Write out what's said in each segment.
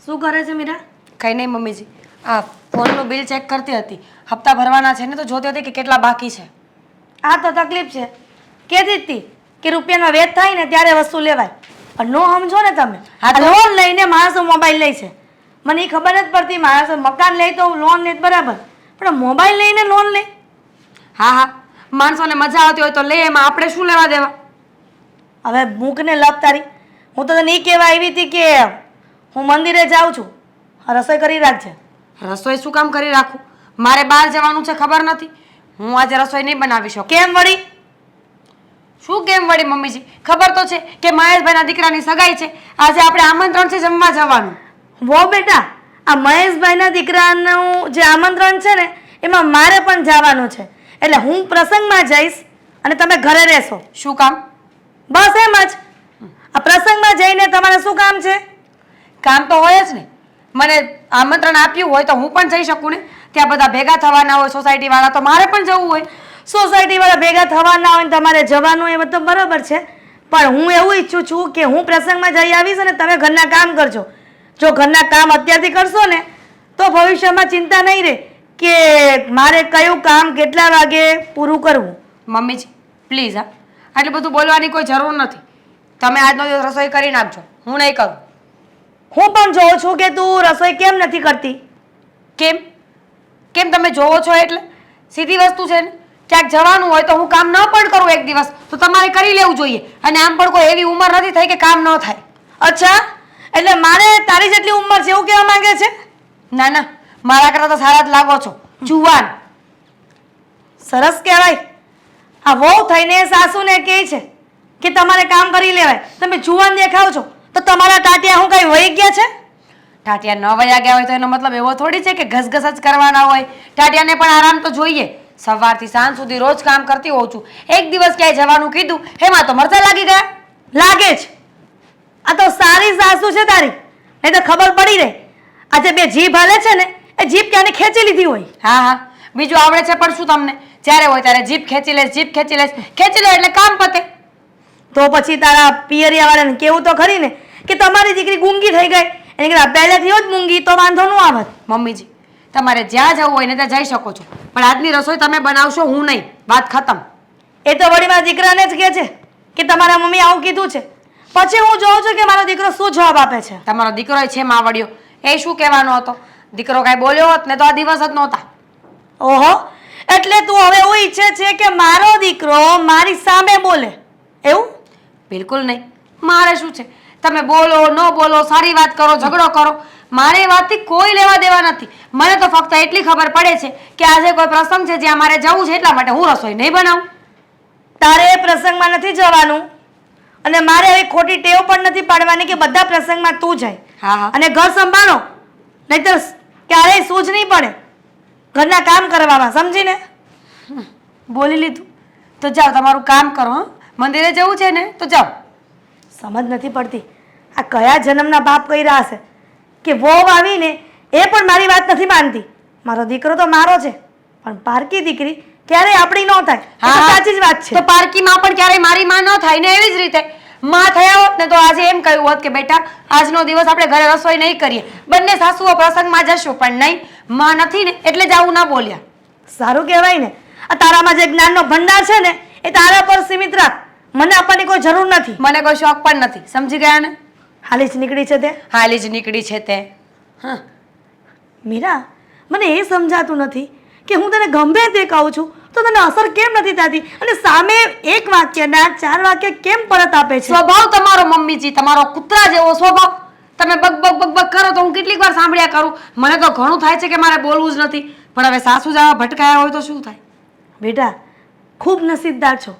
શું કરે છે મીરા? કંઈ નહીં મમ્મીજી, આ ફોનનું બિલ ચેક કરતી હતી. હપ્તા ભરવાના છે ને તો જોતી હતી કે કેટલા બાકી છે. આ તો તકલીફ છે. કહેતી જ હતી કે રૂપિયાનો વેચ થાય ને ત્યારે વસ્તુ લેવાય. પણ નો સમજો ને તમે. હા તો- લોન લઈને માણસો મોબાઈલ લે છે. મને એ ખબર નથી પડતી. માણસો મકાન લે તો લોન લે બરાબર, પણ મોબાઈલ લઈને લોન લે. હા હા, માણસોને મજા આવતી હોય તો લે, એમાં આપણે શું લેવા દેવા. હવે મૂકને લપ તારી. હું તો તને એ કહેવા આવી હતી કે હું મંદિરે જાઉં છું, રસોઈ કરી રાખજે. રસોઈ શું કામ કરી રાખું? મારે બહાર જવાનું છે, ખબર નથી? હું આજે રસોઈ નહીં બનાવી શકું. કેમ વળી? શું કેમ વળી મમ્મીજી? ખબર તો છે કે મહેશભાઈના દીકરાની સગાઈ છે. આજે આપણે આમંત્રણ છે જમવા જવાનું. વો બેટા, આ મહેશભાઈના દીકરાનું જે આમંત્રણ છે ને એમાં મારે પણ જવાનું છે. એટલે હું પ્રસંગમાં જઈશ અને તમે ઘરે રહેશો. શું કામ? બસ એમ જ. આ પ્રસંગમાં જઈને તમારે શું કામ છે? કામ તો હોય જ ને. મને આમંત્રણ આપ્યું હોય તો હું પણ જઈ શકું ને. ત્યાં બધા ભેગા થવાના હોય સોસાયટી વાળા, તો મારે પણ જવું હોય. સોસાયટી વાળા ભેગા થવાના હોય ને તમારે જવાનું હોય, મતલબ બરાબર છે. પણ હું એવું ઈચ્છું છું કે હું પ્રસંગમાં જઈ આવીશ અને તમે ઘરના કામ કરજો. જો ઘરના કામ અત્યારથી કરશો ને તો ભવિષ્યમાં ચિંતા નહીં રહે કે મારે કયું કામ કેટલા વાગે પૂરું કરવું. મમ્મીજી પ્લીઝ, હા, આટલું બધું બોલવાની કોઈ જરૂર નથી. તમે આજનો દિવસ રસોઈ કરી નાખજો, હું નહીં કરું. હું પણ જોઉં છું કે તું રસોઈ કેમ નથી કરતી. કેમ? કેમ તમે જોવો છો એટલે? સીધી વસ્તુ છે ને, ક્યાંક જવાનું હોય તો હું કામ ન પણ કરું એક દિવસ તો તમારે કરી લેવું જોઈએ. અને આમ પણ કોઈ એવી ઉંમર નથી થઈ કે કામ ન થાય. અચ્છા, એટલે મારે તારી જેટલી ઉંમર છે એવું કહેવા માંગે છે? ના ના, મારા કરતાં તો સારા જ લાગો છો, જુવાન. સરસ કહેવાય. આ વહુ થઈને સાસુને કહે છે કે તમારે કામ કરી લેવાય. તમે જુવાન દેખાવ છો તો તમારા ટાટિયા હું કઈ વહી ગયા છે? ટાટિયા ન વયા ગયા હોય તો એનો મતલબ એવો થોડી છે કે ઘસઘસ જ કરવાના હોય. ટાટિયાને પણ આરામ તો જોઈએ. સવારથી સાંજ સુધી રોજ કામ કરતી હોઉં છું. એક દિવસ ક્યાંય જવાનું કીધું એમાં તો મરચા લાગી ગયા. લાગે જ. આ તો સારી સાસુ છે તારી, નહીં તો ખબર પડી રહે. આજે બે જીભ હાલે છે ને એ જીભ ક્યાંને ખેંચી લીધી હોય. હા હા, બીજું આવડે છે પણ શું તમને? જ્યારે હોય ત્યારે જીભ ખેંચી લેશ, જીભ ખેંચી લેશ. ખેંચી લો એટલે કામ પતે. તો પછી તારા પિયરિયા વાળાને કેવું તો ખરી ને કે તમારી દીકરી ગુંગી થઈ ગઈ. એને કહેતા પહેલેથી જ મૂંગી તો વાંધો ન આવત. મમ્મીજી, તમારે જ્યાં જવું હોય ને ત્યાં જઈ શકો છો, પણ આજની રસોઈ તમે બનાવશો, હું નહીં. વાત ખતમ. એ તો વળી મારા દીકરાને જ કહે છે કે તમારા મમ્મી આવું કીધું છે. પછી હું જોઉં છું કે મારો દીકરો શું જવાબ આપે છે. તમારો દીકરો છે માવડિયો, એ શું કહેવાનો હતો? દીકરો કાંઈ બોલ્યો હોત ને તો આ દિવસ જ નહોતા. ઓહો, એટલે તું હવે એવું ઈચ્છે છે કે મારો દીકરો મારી સામે બોલે એવું? બિલકુલ નહીં. મારે શું છે? તમે બોલો ન બોલો, સારી વાત કરો, ઝઘડો કરો, મારે એ વાતથી કોઈ લેવા દેવા નથી. મને તો ફક્ત એટલી ખબર પડે છે કે આજે કોઈ પ્રસંગ છે જ્યાં મારે જવું છે, એટલા માટે હું રસોઈ નહીં બનાવું. તારે એ પ્રસંગમાં નથી જવાનું અને મારે હવે ખોટી ટેવ પણ નથી પાડવાની કે બધા પ્રસંગમાં તું જાય. હા હા, અને ઘર સંભાળો, નહીતર ક્યારેય સૂઝ નહીં પડે ઘરના કામ કરવામાં, સમજીને? બોલી લીધું તો જાઓ, તમારું કામ કરો. હા, મંદિરે જવું છે ને તો જાઓ. સમજ નથી પડતી આ કયા જન્મના બાપ કર્યા હશે કે વહુ આવીને એ પણ મારી વાત નથી માનતી. મારો દીકરો તો મારો છે પણ પારકી દીકરી ક્યારેય આપણી ન થાય. એ તો સાચી જ વાત છે. તો પારકી માં પણ ક્યારેય મારી માં ન થાય ને એવી જ રીતે માં થયા હોત ને તો આજે એમ કહ્યું હોત કે બેટા આજનો દિવસ આપણે ઘરે રસોઈ નહીં કરીએ, બંને સાસુઓ પ્રસંગમાં જશું. પણ નહીં, માં નથી ને એટલે જ આવું ના બોલ્યા. સારું કહેવાય ને. આ તારામાં જે જ્ઞાનનો ભંડાર છે ને એ તારા પર સીમિત રાખ. મને આપવાની કોઈ જરૂર નથી. મને કોઈ શોખ પણ નથી, સમજી ગયા ને? હાલી જ નીકળી છે તે. હાલી જ નીકળી છે તે. હા મીરા, મને એ સમજાતું નથી કે હું તને ગમે તે કહું છું તો તને અસર કેમ નથી થતી અને સામે એક વાક્યના 4 વાક્ય કેમ પરત આપે છે? સ્વભાવ તમારો મમ્મીજી, તમારો કૂતરા જેવો સ્વભાવ. તમે બગ બગ બગ બગ કરો તો હું કેટલીક વાર સાંભળ્યા કરું. મને તો ઘણું થાય છે કે મારે બોલવું જ નથી, પણ હવે સાસુ જેવા ભટકાયા હોય તો શું થાય? બેટા, ખૂબ નસીબદાર છો.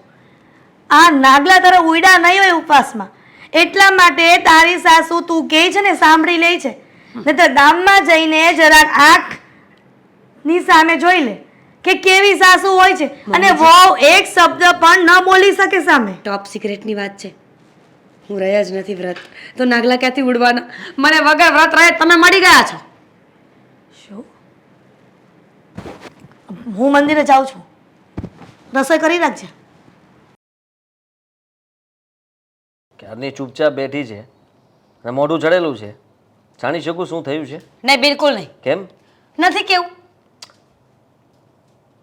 આ નાગલા તારા ઉયડા નહીં હોય ઉપવાસમાં, એટલા માટે તારી સાસુ તું કહે છે ને સાંભળી લે છે. નહીતર ગામમાં જઈને જરાક આંખની સામે જોઈ લે કે કેવી સાસુ હોય છે અને વહુ એક શબ્દ પણ ન બોલી શકે સામે. ટોપ સિક્રેટની વાત છે. હું રહ્યા જ નથી વ્રત, તો નાગલા ક્યાંથી ઉડવાના? મને વગર વ્રત રહે તમે મળી ગયા છો. શું? હું મંદિરે જાઉં છું, રસોઈ કરી રાખજે. ક્યારની ચૂપચાપ બેઠી છે અને મોઢું ચડેલું છે. જાણી શકું શું થયું છે? નહીં, બિલકુલ નહીં. કેમ? નથી કેવું.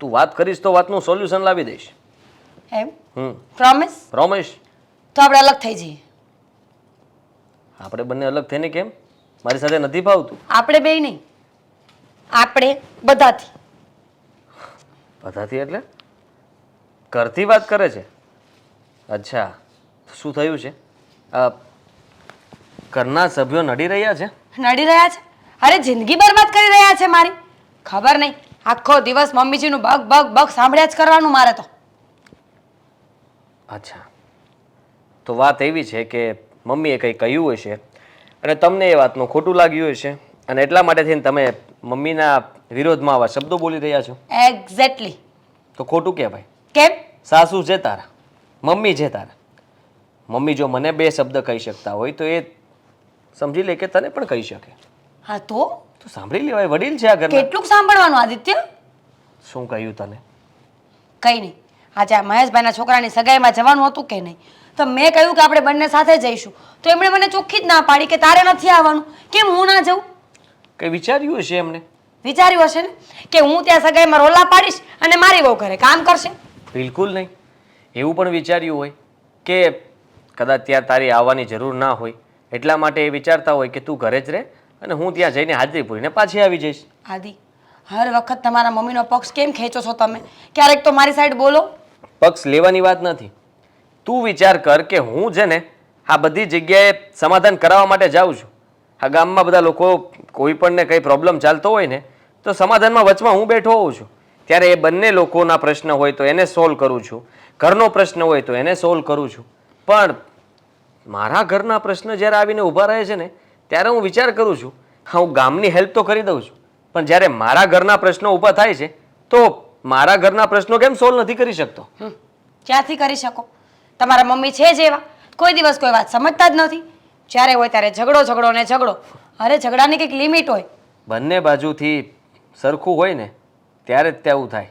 તું વાત કરીશ તો વાતનું સોલ્યુશન લાવી દઈશ. એમ? પ્રોમિસ. તો આપણે અલગ થઈ જઈએ. આપણે બંને અલગ થઈને કેમ? મારી સાથે નથી ભાવતું? આપણે બે નહીં, આપણે બધાથી. બધાથી એટલે? ઘરથી વાત કરે છે? અચ્છા, શું થયું છે? ઘરના સભ્યો નડી રહ્યા છે? નડી રહ્યા છે? અરે જિંદગી બરબાદ કરી રહ્યા છે મારી. ખબર નહીં, આખો દિવસ મમ્મીજીનું બગ બગ બગ સાંભળ્યા જ કરવાનું મારે તો. અચ્છા, તો વાત એવી છે કે મમ્મીએ કંઈ કહ્યું હશે અને તમને એ વાતનું ખોટું લાગ્યું હશે અને એટલા માટે થઈને તમે મમ્મીના વિરોધમાં આવા શબ્દો બોલી રહ્યા છો. એક્ઝેક્ટલી. તો ખોટું કહેવાય. કેમ? સાસુ છે તારા, મમ્મી છે તારા. મમ્મી જો મને બે શબ્દ કહી શકતા હોય તો એ સમજી લે કે તને પણ કહી શકે. હા તો સાંભળી લેવાય, વડીલ છે આ ઘરના. કેટલું સાંભળવાનું આદિત્ય? શું કહ્યું તને? કઈ નહીં. આજે આ મહેશભાઈના છોકરાની સગાઈમાં જવાનું હતું કે નહીં, તો મેં કહ્યું કે આપણે બંને સાથે જઈશું, તો એમણે મને ચોખ્ખી જ ના પાડી કે તારે નથી આવવાનું. કેમ હું ના જાઉં? કઈ વિચાર્યું હશે એમને? વિચાર્યું હશે ને કે હું ત્યાં સગાઈમાં રોલા પાડીશ અને મારી બહુ ઘરે કામ કરશે. બિલકુલ નહીં. એવું પણ વિચાર્યું હોય કે કદાચ ત્યાં તારી આવવાની જરૂર ના હોય એટલા માટે એ વિચારતા હોય કે તું ઘરે જ રહે અને હું ત્યાં જઈને હાજરી પૂરીને પાછી આવી જઈશ. આદિ, હર વખત તમારા મમ્મીનો પક્ષ કેમ ખેંચો છો તમે? ક્યારેક તો મારી સાઈડ બોલો. પક્ષ લેવાની વાત નથી. તું વિચાર કર કે હું છે ને આ બધી જગ્યાએ સમાધાન કરાવવા માટે જાઉં છું. આ ગામમાં બધા લોકો કોઈ પણને કંઈ પ્રોબ્લેમ ચાલતો હોય ને તો સમાધાનમાં વચમાં હું બેઠો હોઉં છું. ત્યારે એ બંને લોકોના પ્રશ્ન હોય તો એને સોલ્વ કરું છું, ઘરનો પ્રશ્ન હોય તો એને સોલ્વ કરું છું. પણ મારા ઘરના પ્રશ્ન જ્યારે આવીને ઊભા રહે છે ને ત્યારે હું વિચાર કરું છું હું ગામની હેલ્પ તો કરી દઉં છું, પણ જ્યારે મારા ઘરના પ્રશ્નો ઊભા થાય છે તો મારા ઘરના પ્રશ્નો કેમ સોલ્વ નથી કરી શકતો? ક્યાંથી કરી શકો? તમારા મમ્મી છે જ એવા, કોઈ દિવસ કોઈ વાત સમજતા જ નથી. જ્યારે હોય ત્યારે ઝઘડો ઝઘડો ને ઝઘડો. અરે ઝઘડાની કંઈક લિમિટ હોય. બંને બાજુથી સરખું હોય ને ત્યારે જ તેવું થાય.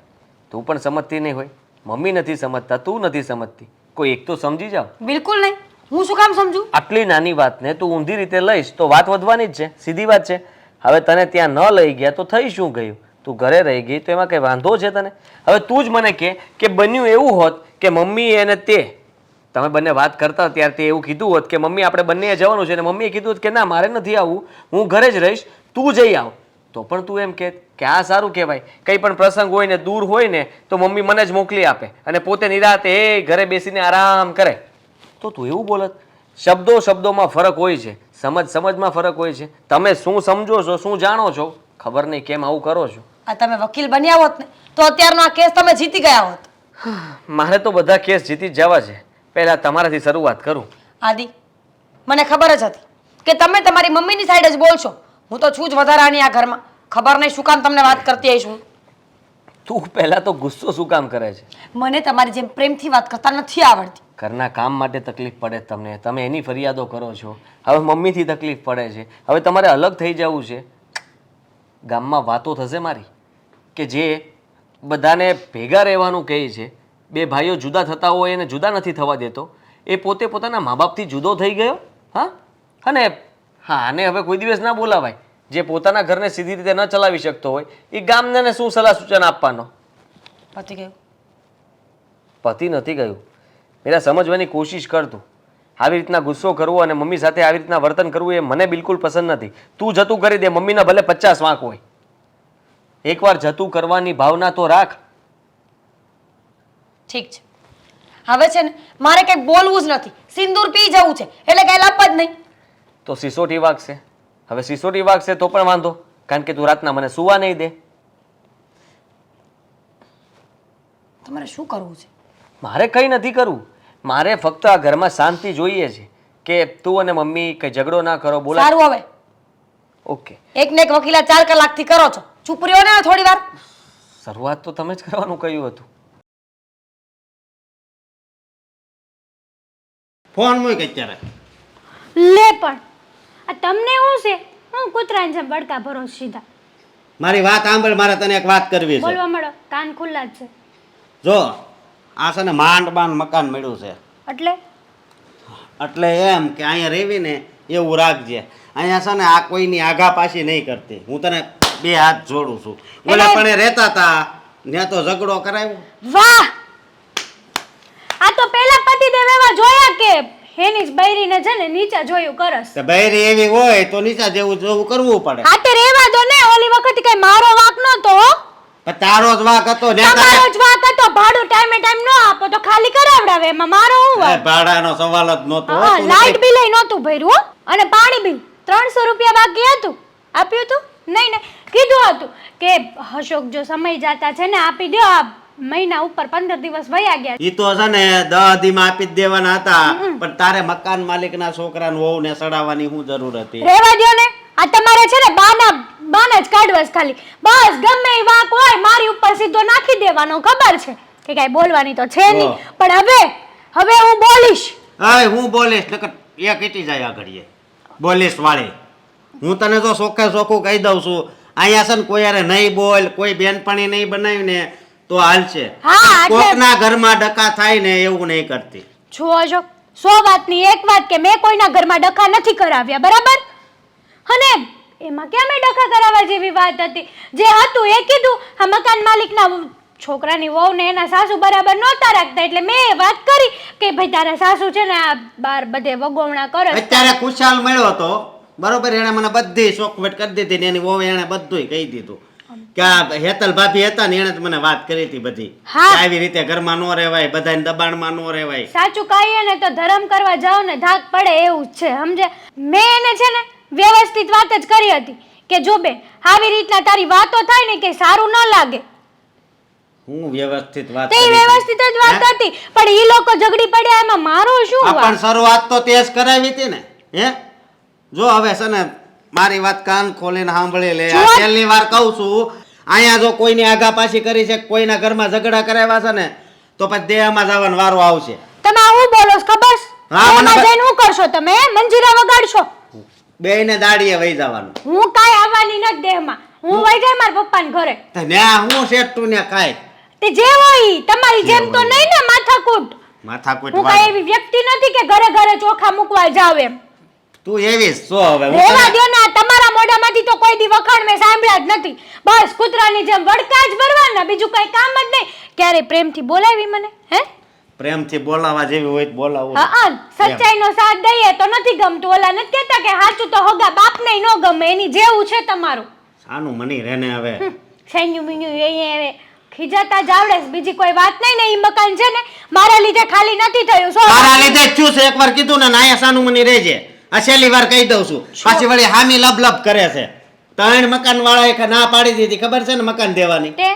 તું પણ સમજતી નહીં હોય, મમ્મી નથી સમજતા, તું નથી સમજતી, કોઈ એક તો સમજી જાવ. બિલકુલ નહીં. હું શું કામ સમજુ? આટલી નાની વાતને તું ઊંધી રીતે લઈશ તો વાત વધવાની જ છે. સીધી વાત છે. હવે તને ત્યાં ન લઈ ગયા તો થઈ શું ગયું? તું ઘરે રહી ગઈ તો એમાં કંઈ વાંધો છે તને? હવે તું જ મને કે બન્યું એવું હોત કે મમ્મી અને તે તમે બંને વાત કરતા ત્યારે તે એવું કીધું હોત કે મમ્મી આપણે બંને જવાનું છે અને મમ્મીએ કીધું હોત કે ના મારે નથી આવવું, હું ઘરે જ રહીશ, તું જઈ આવ, તો પણ તું એમ કે આ સારું કહેવાય. કંઈ પણ પ્રસંગ હોય ને દૂર હોય ને તો મમ્મી મને જ મોકલી આપે અને પોતે નિરાતે એ ઘરે બેસીને આરામ કરે. તો તું એવું બોલત? શબ્દોમાં ફરક હોય છે, સમજમાં ફરક હોય છે. તમે શું સમજો છો, શું જાણો છો, ખબર નહીં કેમ આવું કરો છો. આ તમે વકીલ બન્યા હોત ને તો અત્યારનો આ કેસ તમે જીતી ગયા હોત. મારે તો બધા કેસ જીતી જ જવા છે. પહેલા તમારાથી શરૂઆત કરું. આદિ, મને ખબર જ હતી કે તમે તમારી મમ્મીની સાઈડ જ બોલશો. હું તો છું જ વધારાની આ ઘરમાં. ખબર નહીં શું કામ તમને વાત કરતી આવીશ હું. તું પહેલા તો ગુસ્સો શું કામ કરે છે? મને તમારી જેમ પ્રેમથી વાત કરતા નથી આવડતી. ઘરના કામ માટે તકલીફ પડે તમને, તમે એની ફરિયાદો કરો છો. હવે મમ્મીથી તકલીફ પડે છે, હવે તમારે અલગ થઈ જવું છે. ગામમાં વાતો થશે મારી કે જે બધાને ભેગા રહેવાનું કહે છે, બે ભાઈઓ જુદા થતા હોય એને જુદા નથી થવા દેતો, એ પોતે પોતાના મા બાપથી જુદો થઈ ગયો. હા, અને હા, આને હવે કોઈ દિવસ ના બોલાવાય. જે પોતાના ઘરને સીધી રીતે ન ચલાવી શકતો હોય એ ગામને શું સલાહ સૂચન આપવાનો? પતી ગયું. પતિ નથી ગયું. પેલા સમજવાની કોશિશ કરતું. આવી રીતના ગુસ્સો કરવો અને મમ્મી સાથે આવી રીતના વર્તન કરવું એ મને બિલકુલ પસંદ નથી. તું જતું કરી દે, મમ્મીના ભલે 50 વાંક હોય, એકવાર જતું કરવાની ભાવના તો રાખ. ઠીક છે, હવે છે ને મારે કંઈ બોલવું જ નથી. સિંદૂર પી જવું છે એટલે કંઈ લાભ જ નહીં. તો સિસોટી વાગશે. હવે સિસોટી વાગશે તો પણ વાંધો, કારણ કે તું રાતના મને સુવા નહીં દે. તમારે શું કરવું છે? મારે કંઈ નથી કરવું. મારે ફક્ત આ ઘરમાં શાંતિ જોઈએ છે કે તું અને મમ્મી કંઈ ઝઘડો ના કરો. બોલા સારું. હવે ઓકે. એક ને એક વકીલા 4 કલાકથી કરો છો. ચૂપ રહ્યો ને થોડી વાર. શરૂઆત તો તમે જ કરવાનું કહ્યું હતું. ફોન મૂક અત્યારે. લે પણ આ તમને શું છે? હું કૂતરાને જેમ બડકા ભરો સીધા. મારી વાત સાંભળ, મારે તને એક વાત કરવી છે. બોલવા મળો, કાન ખુલ્લા જ છે. જો આ છે ને માંડ મકાન મળ્યું છે, એટલે એટલે એમ કે અહીંયા રહેવી ને એવું રાખજે. અહીંયા છે ને આ કોઈની આગા પાછી નહીં કરતી. હું તને 2 હાથ જોડું છું. ઓલા પણ એ રહેતા હતા ત્યાં તો ઝઘડો કરાવ્યો. વાહ, આ તો પેલા પતિદેવ એવા જોયા કે એની જ બૈરીને છે ને નીચે જોયું કરસ. તો બૈરી એવી હોય તો નીચા જેવું જોવું કરવું પડે. આ તે રેવા દો ને, ઓલી વખત કઈ મારો વાક નતો હો. પણ તારો જ વાક હતો ને. તમારો જ વાક હતો. ભાડું ટાઈમે ટાઈમ ન આપો તો ખાલી કરાવડાવે, એમાં મારો હું વાક? ભાડાનો સવાલ જ નહોતો. હા, લાઈટ બિલ ય નહોતું ભર્યું હો. અને પાણી બિલ 300 રૂપિયા બાકી હતું. આપ્યું હતું? નહીં ને, કીધું હતું કે અશોક જો સમય જાતા છે ને આપી દો. આ મહિના ઉપર 15 દિવસ વયા ગયા. ઈ તો છે ને 10 દીમાં આપી જ દેવાના હતા. પણ તારે મકાન માલિકના છોકરાને વહુને સડાવવાની શું જરૂર હતી? રેવા દ્યો ને. આ તમારે છે ને બાના જ કાઢવા છે ખાલી. બસ ગમે એ વાક હોય મારી ઉપર સીધો નાખી દેવાનો. ખબર છે કે કાંઈ બોલવાની તો છે નહીં. પણ હવે હું બોલીશ. હવે હું બોલીશ નકર એ કીટી જાય આગળ. બોલીશ વાળી હું તને જો ચોખ્ખે ચોખ્ખું કહી દઉં છું. અહીંયા છે ને કોઈ યારે નહીં બોલ, કોઈ બેનપણી નહીં બનાવી ને તો હાલશે. હા, એટલે કોકના ઘરમાં ડકા થાય ને એવું નહીં કરતી. જો અશોક, 100 વાતની એક વાત કે મેં કોઈના ઘરમાં ડખા નથી કરાવ્યા, બરાબર? અને એમાં ક્યાં મેં ડખા કરાવવા જેવી વાત હતી? જે હતું એ કીધું. આ મકાન માલિકના છોકરાની વહુ ને એના સાસુ બરાબર નહોતા રાખતા, એટલે મેં એ વાત કરી કે ભાઈ તારા સાસુ છે ને આ બાર બધે વગોવણા કરે. અત્યારે ખુશાલ મળ્યો હતો બરોબર, એને મને બધી ચોખવટ કરી દીધી ને એની વહુ એને બધું કહી દીધું કે આ હેતલ ભાભી હતા ને એને જ મને વાત કરી હતી બધી. આવી રીતે ઘરમાં નો રહેવાય, બધાને દબાણમાં નો રહેવાય. સાચું કહીએ ને તો ધર્મ કરવા જાઓ ને ધાક પડે એવું જ છે, સમજે? મેં એને છે ને વ્યવસ્થિત વાત જ કરી હતી કે જો બે આવી રીતના તારી વાતો થાય ને કે સારું ન લાગે. હું વ્યવસ્થિત વાત તે વ્યવસ્થિત જ વાત હતી, પણ ઈ લોકો ઝઘડી પડ્યા એમાં મારો શું વાંક? પણ શરૂઆત તો તે જ કરાવી હતી ને. હે જો હવે છે ને મારી વાત કાન ખોલીને સાંભળી લે. આ છેલ્લી વાર કહું છું, અહીંયા જો કોઈની આગા પાછી કરી છે, કોઈના ઘરમાં ઝઘડા કરાવ્યા છે ને તો પછી દેહમાં જવાનો વારો આવશે. તમે આવું બોલો છો ખબર છે? હા, મને એમાં જઈને શું કરશો તમે? મંજીરા વગાડશો? બેયને દાડીએ વહી જવાનું. હું કાંઈ આવવાની નથી દેહમાં. હું વહી જાય મારા પપ્પાને ઘરે. તો ન્યા હું શેઠું ને કાંઈ તે જે હોય ઈ. તમારી જેમ તો નહીં ને માથાકૂટ. માથાકૂટ હું કાંઈ એવી વ્યક્તિ નથી કે ઘરે ઘરે ચોખા મૂકવા જાવ એમ. તું એવી જ છો હવે. રેવા દ્યો ને, તમારા મોઢામાંથી તો કોઈ દી વખાણ મેં સાંભળ્યા જ નથી. બસ કૂતરાની જેમ વડકા જ ભરવાના, બીજું કઈ કામ જ નહીં. ક્યારે પ્રેમથી બોલાવી મને? હે? પ્રેમથી બોલાવા જેવી હોય તો બોલાવું. હા, સચ્ચાઈનો સાથ દઈએ તો નથી ગમતું. ઓલા નથી કહેતા કે સાચું તો હગા બાપને ય ન ગમે, એની જેવું છે તમારું. સાનું મની રેને હવે. સેન્યુ મિન્યુ એ ખીજાતા જ આવડે છે, બીજી કોઈ વાત નહીં ને. ઈ મકાન છે ને મારા લીધે ખાલી નથી થયું. મારા લીધે જ છું. એકવાર કીધું ને નાયા સાનું મની રહેજે. આ છેલ્લી વાર કહી દઉં છું. પાછી વળી હામી લબ કરે છે. 3 મકાન વાળા એક ના પાડી દીધી, ખબર છે ને મકાન દેવાની. તે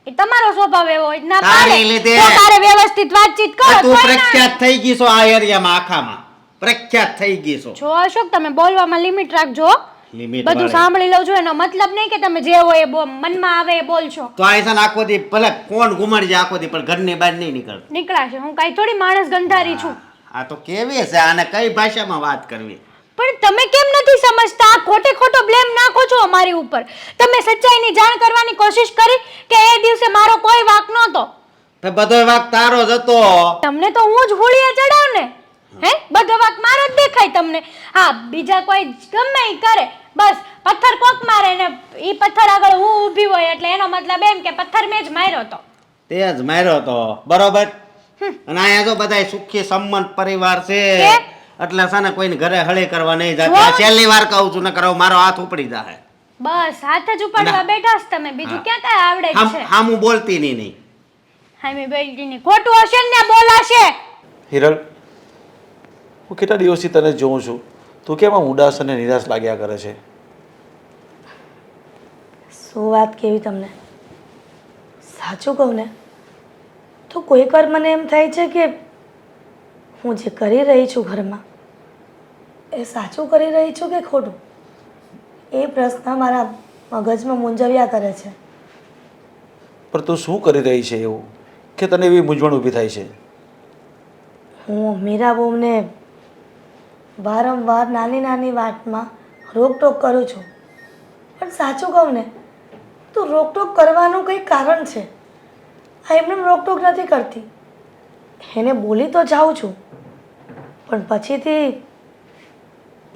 એ તમારો સ્વભાવ એવો હોય ના તારે પાડે લીધે તો તારે વ્યવસ્થિત વાતચીત કરો. તું તોય ના. પ્રખ્યાત થઈ ગઈ છો આ એરિયામાં, આખામાં પ્રખ્યાત થઈ ગઈ છો. જો અશોક, તમે બોલવામાં લિમિટ રાખજો. લિમિટ બધું સાંભળી લઉં છું એનો મતલબ નહીં કે તમે જે હોય એ મનમાં આવે એ બોલશો. તો આ છે ને આખો દી ભલે કોણ ગુમાડજે આખો દી, પણ ઘરની બહાર નહીં નીકળતો. નીકળાશે. હું કાંઈ થોડી માણસ ગંધારી છું. આ તો કેવી છે, આને કઈ ભાષામાં વાત કરવી? પણ તમે કેમ નથી સમજતા? ખોટે ખોટો બ્લેમ નાખો છો અમારી ઉપર. તમે સચ્ચાઈની જાણ કરવાની કોશિશ કરી કે એ દિવસે મારો કોઈ વાંક નહોતો? બધો વાક તારો જ હતો. તમને તો હું જ હોળીએ ચડાવ ને. હે, બધો વાંક મારો જ દેખાય તમને. હા, બીજા કોઈ ગમે ઈ કરે, બસ પથ્થર કોક મારે ને ઈ પથ્થર આગળ હું ઊભી હોય એટલે એનો મતલબ એમ કે પથ્થર મેં જ માર્યો તો. તે જ માર્યો તો, બરોબર. અને અહીંયા તો બધાય સુખી સંમત પરિવાર છે, એટલે છે ને કોઈને ઘરે હળી કરવા નહીં જતા. છેલ્લી વાર કહું છું, નકર મારો હાથ ઉપડી જાય. બસ હાથ જ ઉપાડવા બેઠા છો તમે, બીજું ક્યાં કાંઈ આવડે છે? હા, હું બોલતી નહીં. હા, મેં બોલતી નહીં. ખોટું હશે ને બોલાશે. હિરલ, હું કેટલા દિવસથી તને જોઉં છું, તું કેમ આમ ઉદાસ અને નિરાશ લાગ્યા કરે છે? શું વાત કેવી તમને? સાચું કહું ને તો કોઈક વાર મને એમ થાય છે કે હું જે કરી રહી છું ઘરમાં એ સાચું કરી રહી છું કે ખોટું, એ પ્રશ્ન મારા મગજમાં મૂંઝવ્યા કરે છે. પણ તું શું કરી રહી છે એવું કે તને એવી મૂંઝવણ ઊભી થાય છે? હું મીરા બહુને વારંવાર નાની નાની વાતમાં રોકટોક કરું છું, પણ સાચું કહું ને તો રોકટોક કરવાનું કંઈ કારણ છે. આ એમને રોકટોક નથી કરતી, એને બોલી તો જાઉં છું, પણ પછીથી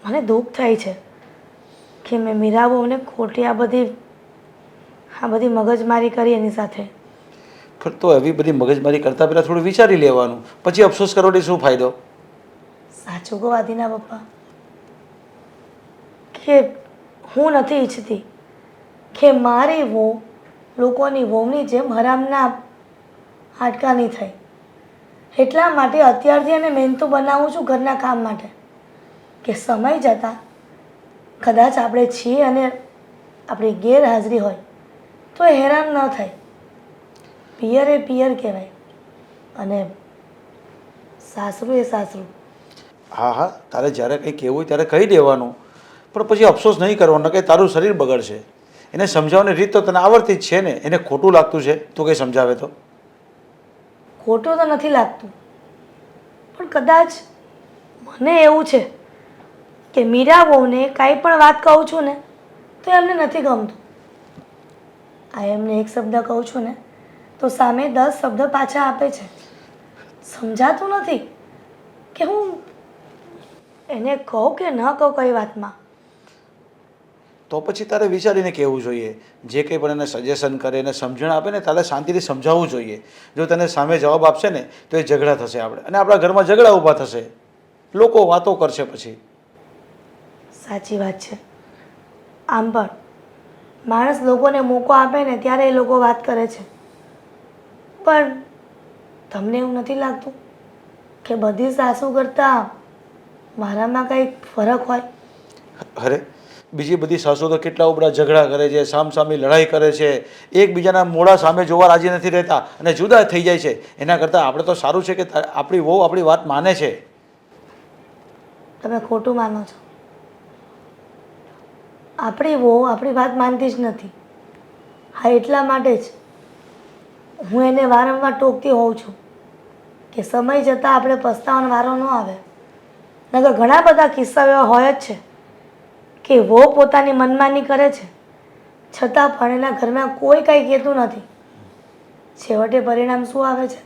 મને દુઃખ થાય છે કે મેં મીરાબોને ખોટી આ બધી મગજમારી કરી એની સાથે. પણ તો એવી બધી મગજમારી કરતાં પહેલાં થોડું વિચારી લેવાનું, પછી અફસોસ કરવાથી શું ફાયદો? સાચું કહો આદિના પપ્પા કે હું નથી ઈચ્છતી કે મારી વહુ લોકોની વહુની જેમ હરામના હાડકાની થઈ. એટલા માટે અત્યારથી એને મહેનતું બનાવું છું ઘરના કામ માટે કે સમય જતાં કદાચ આપણે છીએ અને આપણી ગેરહાજરી હોય તો એ હેરાન ન થાય. પિયર એ પિયર કહેવાય અને સાસરું એ સાસરું. હા હા, તારે જ્યારે કંઈ કહેવું હોય ત્યારે કહી દેવાનું, પણ પછી અફસોસ નહીં કરવાનો કે તારું શરીર બગડશે. એને સમજાવવાની રીત તો તને આવડતી જ છે ને. એને ખોટું લાગતું છે તું કંઈ સમજાવે તો? ખોટું તો નથી લાગતું, પણ કદાચ મને એવું છે કે મીરા બહુને કાંઈ પણ વાત કહું છું ને તો એમને નથી ગમતું. આ એમને એક શબ્દ કહું છું ને તો સામે 10 શબ્દ પાછા આપે છે. સમજાતું નથી કે હું એને કહું કે ન કહું કઈ વાતમાં. તો પછી તારે વિચારીને કહેવું જોઈએ. જે કંઈ પણ એને સજેશન કરે, એને સમજણ આપે ને તારે શાંતિથી સમજાવવું જોઈએ. જો તને સામે જવાબ આપશે ને તો એ ઝઘડા થશે આપણે, અને આપણા ઘરમાં ઝઘડા ઊભા થશે, લોકો વાતો કરશે પછી. સાચી વાત છે. આમ પણ માણસ લોકોને મોકો આપે ને ત્યારે એ લોકો વાત કરે છે, પણ તમને એવું નથી લાગતું કે બધી સાસુ કરતાં મારામાં કંઈક ફરક હોય? અરે બીજી બધી સાસુ તો કેટલા ઉપડા ઝઘડા કરે છે, સામસામી લડાઈ કરે છે, એકબીજાના મોઢા સામે જોવા રાજી નથી રહેતા અને જુદા થઈ જાય છે. એના કરતાં આપણે તો સારું છે કે આપણી વહુ આપણી વાત માને છે. તમે ખોટું માનો છો. આપણી વહુ આપણી વાત માનતી જ નથી. હા, એટલા માટે જ હું એને વારંવાર ટોકતી હોઉં છું કે સમય જતાં આપણે પસ્તાવાનો વારો ન આવે. નકર ઘણા બધા કિસ્સાઓ એવા હોય જ છે કે વહુ પોતાની મનમાની કરે છે છતાં પણ એના ઘરમાં કોઈ કંઈ કહેતું નથી. છેવટે પરિણામ શું આવે છે?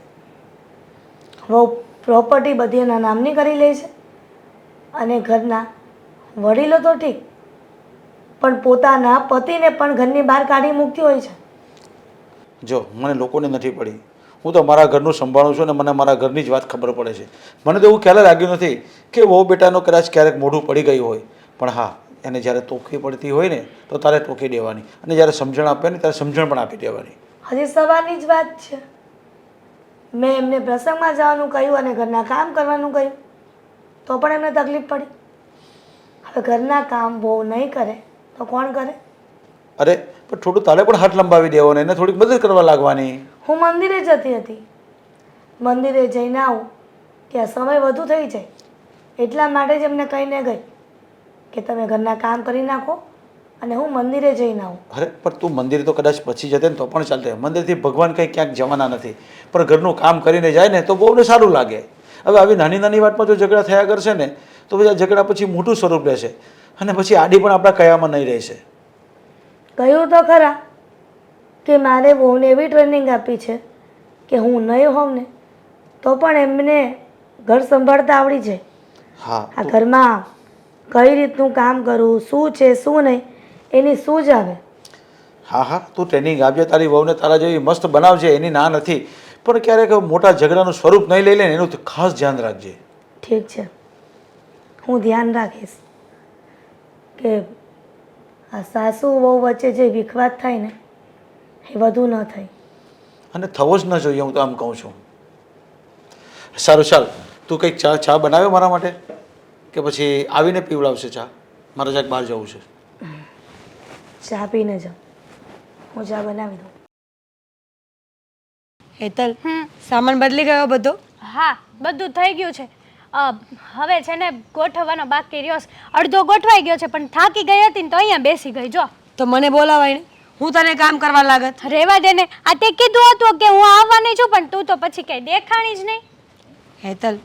વહુ પ્રોપર્ટી બધી એના નામની કરી લે છે અને ઘરના વડીલો તો ઠીક પણ પોતાના પતિને પણ ઘરની બહાર કાઢી મૂકતી હોય છે. જો મને લોકોને નથી પડી, હું તો મારા ઘરનું સંભાળું છું અને મને મારા ઘરની જ વાત ખબર પડે છે. મને તો એવું ખ્યાલ લાગ્યું નથી કે વહુ બેટાનો કદાચ ક્યારેક મોઢું પડી ગયું હોય, પણ હા, એને જ્યારે ટોકી પડતી હોય ને તો તારે ટોકી દેવાની, અને જ્યારે સમજણ આપે ને ત્યારે સમજણ પણ આપી દેવાની. હજી સવારની જ વાત છે. મેં એમને પ્રસંગમાં જવાનું કહ્યું અને ઘરના કામ કરવાનું કહ્યું તો પણ એમને તકલીફ પડી. હવે ઘરના કામ બહુ નહીં કરે તો કોણ કરે? અરે પણ થોડું તારે પણ હાથ લંબાવી દેવાનો, એને થોડીક મદદ કરવા લાગવાની. હું મંદિરે જતી હતી. મંદિરે જઈને આવું ત્યાં સમય વધુ થઈ જાય એટલા માટે જ એમને કહીને ગઈ કે તમે ઘરના કામ કરી નાખો અને હું મંદિરે જઈને આવું. અરે પણ તું મંદિર તો કદાચ પછી જતે ને તો પણ ચાલતે. મંદિરથી ભગવાન કંઈ ક્યાંક જવાના નથી, પણ ઘરનું કામ કરીને જાય ને તો બહુને સારું લાગે. હવે આવી નાની નાની વાતમાં જો ઝઘડા થયા કરશે ને તો બધા ઝઘડા પછી મોટું સ્વરૂપ લેશે અને પછી આડી પણ આપણા કયામાં નહીં રહેશે. કહ્યું તો ખરા કે મારે બહુને એવી ટ્રેનિંગ આપી છે કે હું નહીં હોઉં ને તો પણ એમને ઘર સંભાળતા આવડી જાય. હા, આ ઘરમાં કઈ રીતનું કામ કરવું, શું છે શું નહીં એની સૂઝ આવે. હા હા, તું ટ્રેનિંગ આપજે તારી વહુને, તારા જેવી મસ્ત બનાવજે, એની ના નથી, પણ ક્યારેક મોટા ઝઘડાનું સ્વરૂપ નહીં લઈ લે ને એનું ખાસ ધ્યાન રાખજે. ઠીક છે, હું ધ્યાન રાખીશ કે આ સાસુ વહુ વચ્ચે જે વિખવાદ થાય ને એ વધુ ન થાય. અને થવો જ ન જોઈએ, હું તો આમ કહું છું. સારું ચાલ, તું કંઈક ચા બનાવ્યો મારા માટે કે પછી આવીને પીવડાવશે ચા? મારે જરાક બહાર જવું છે. ચા પીને જાઉં, હું ચા બનાવી દઉં. હેતલ, સામાન બદલી ગયો બધો? હા, બધું થઈ ગયું છે. હવે છે ને ગોઠવવાનો બાકી રહ્યો છે. અડધો ગોઠવાઈ ગયો છે પણ થાકી ગઈ હતી ને તો અહીંયા બેસી ગઈ. જો તો મને બોલાવાય ને, હું તને કામ કરવા લાગત. રેવા દે ને. આ તે કીધું હતું કે હું આવવાની છું પણ તું તો પછી કઈ દેખાણી જ નહીં. હેતલ,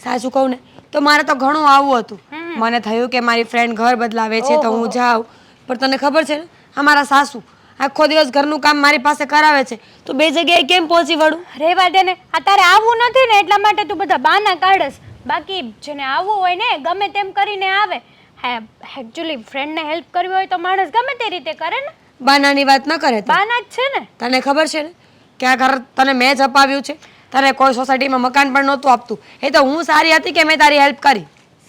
સાચું કહું ને તો મારે તો ઘણું આવવું હતું. મને થયું કે મારી ફ્રેન્ડ ઘર બદલાવે છે તો હું જાઉં, પણ તને ખબર છે ને અમારા સાસુ આખો દિવસ ઘરનું કામ મારી પાસે કરાવે છે તો બે જગ્યાએ કેમ પહોંચી વળું? રેવા દે ને. આ તારે આવવું નથી ને એટલા માટે તું બધા બહાના કાઢસ. બાકી જેને આવવું હોય ને ગમે તેમ કરીને આવે. હે એકચ્યુઅલી ફ્રેન્ડને હેલ્પ કરવી હોય તો માણસ ગમે તે રીતે કરે ને. બાનાની વાત ન કરે તું. બાના જ છે ને. તને ખબર છે ને કે આ ઘર તને મેં જ અપાવ્યું છે. તને કોઈ સોસાયટીમાં મકાન પણ નહોતું આપતું. એ તો હું સારી હતી કે મેં તારી હેલ્પ કરી.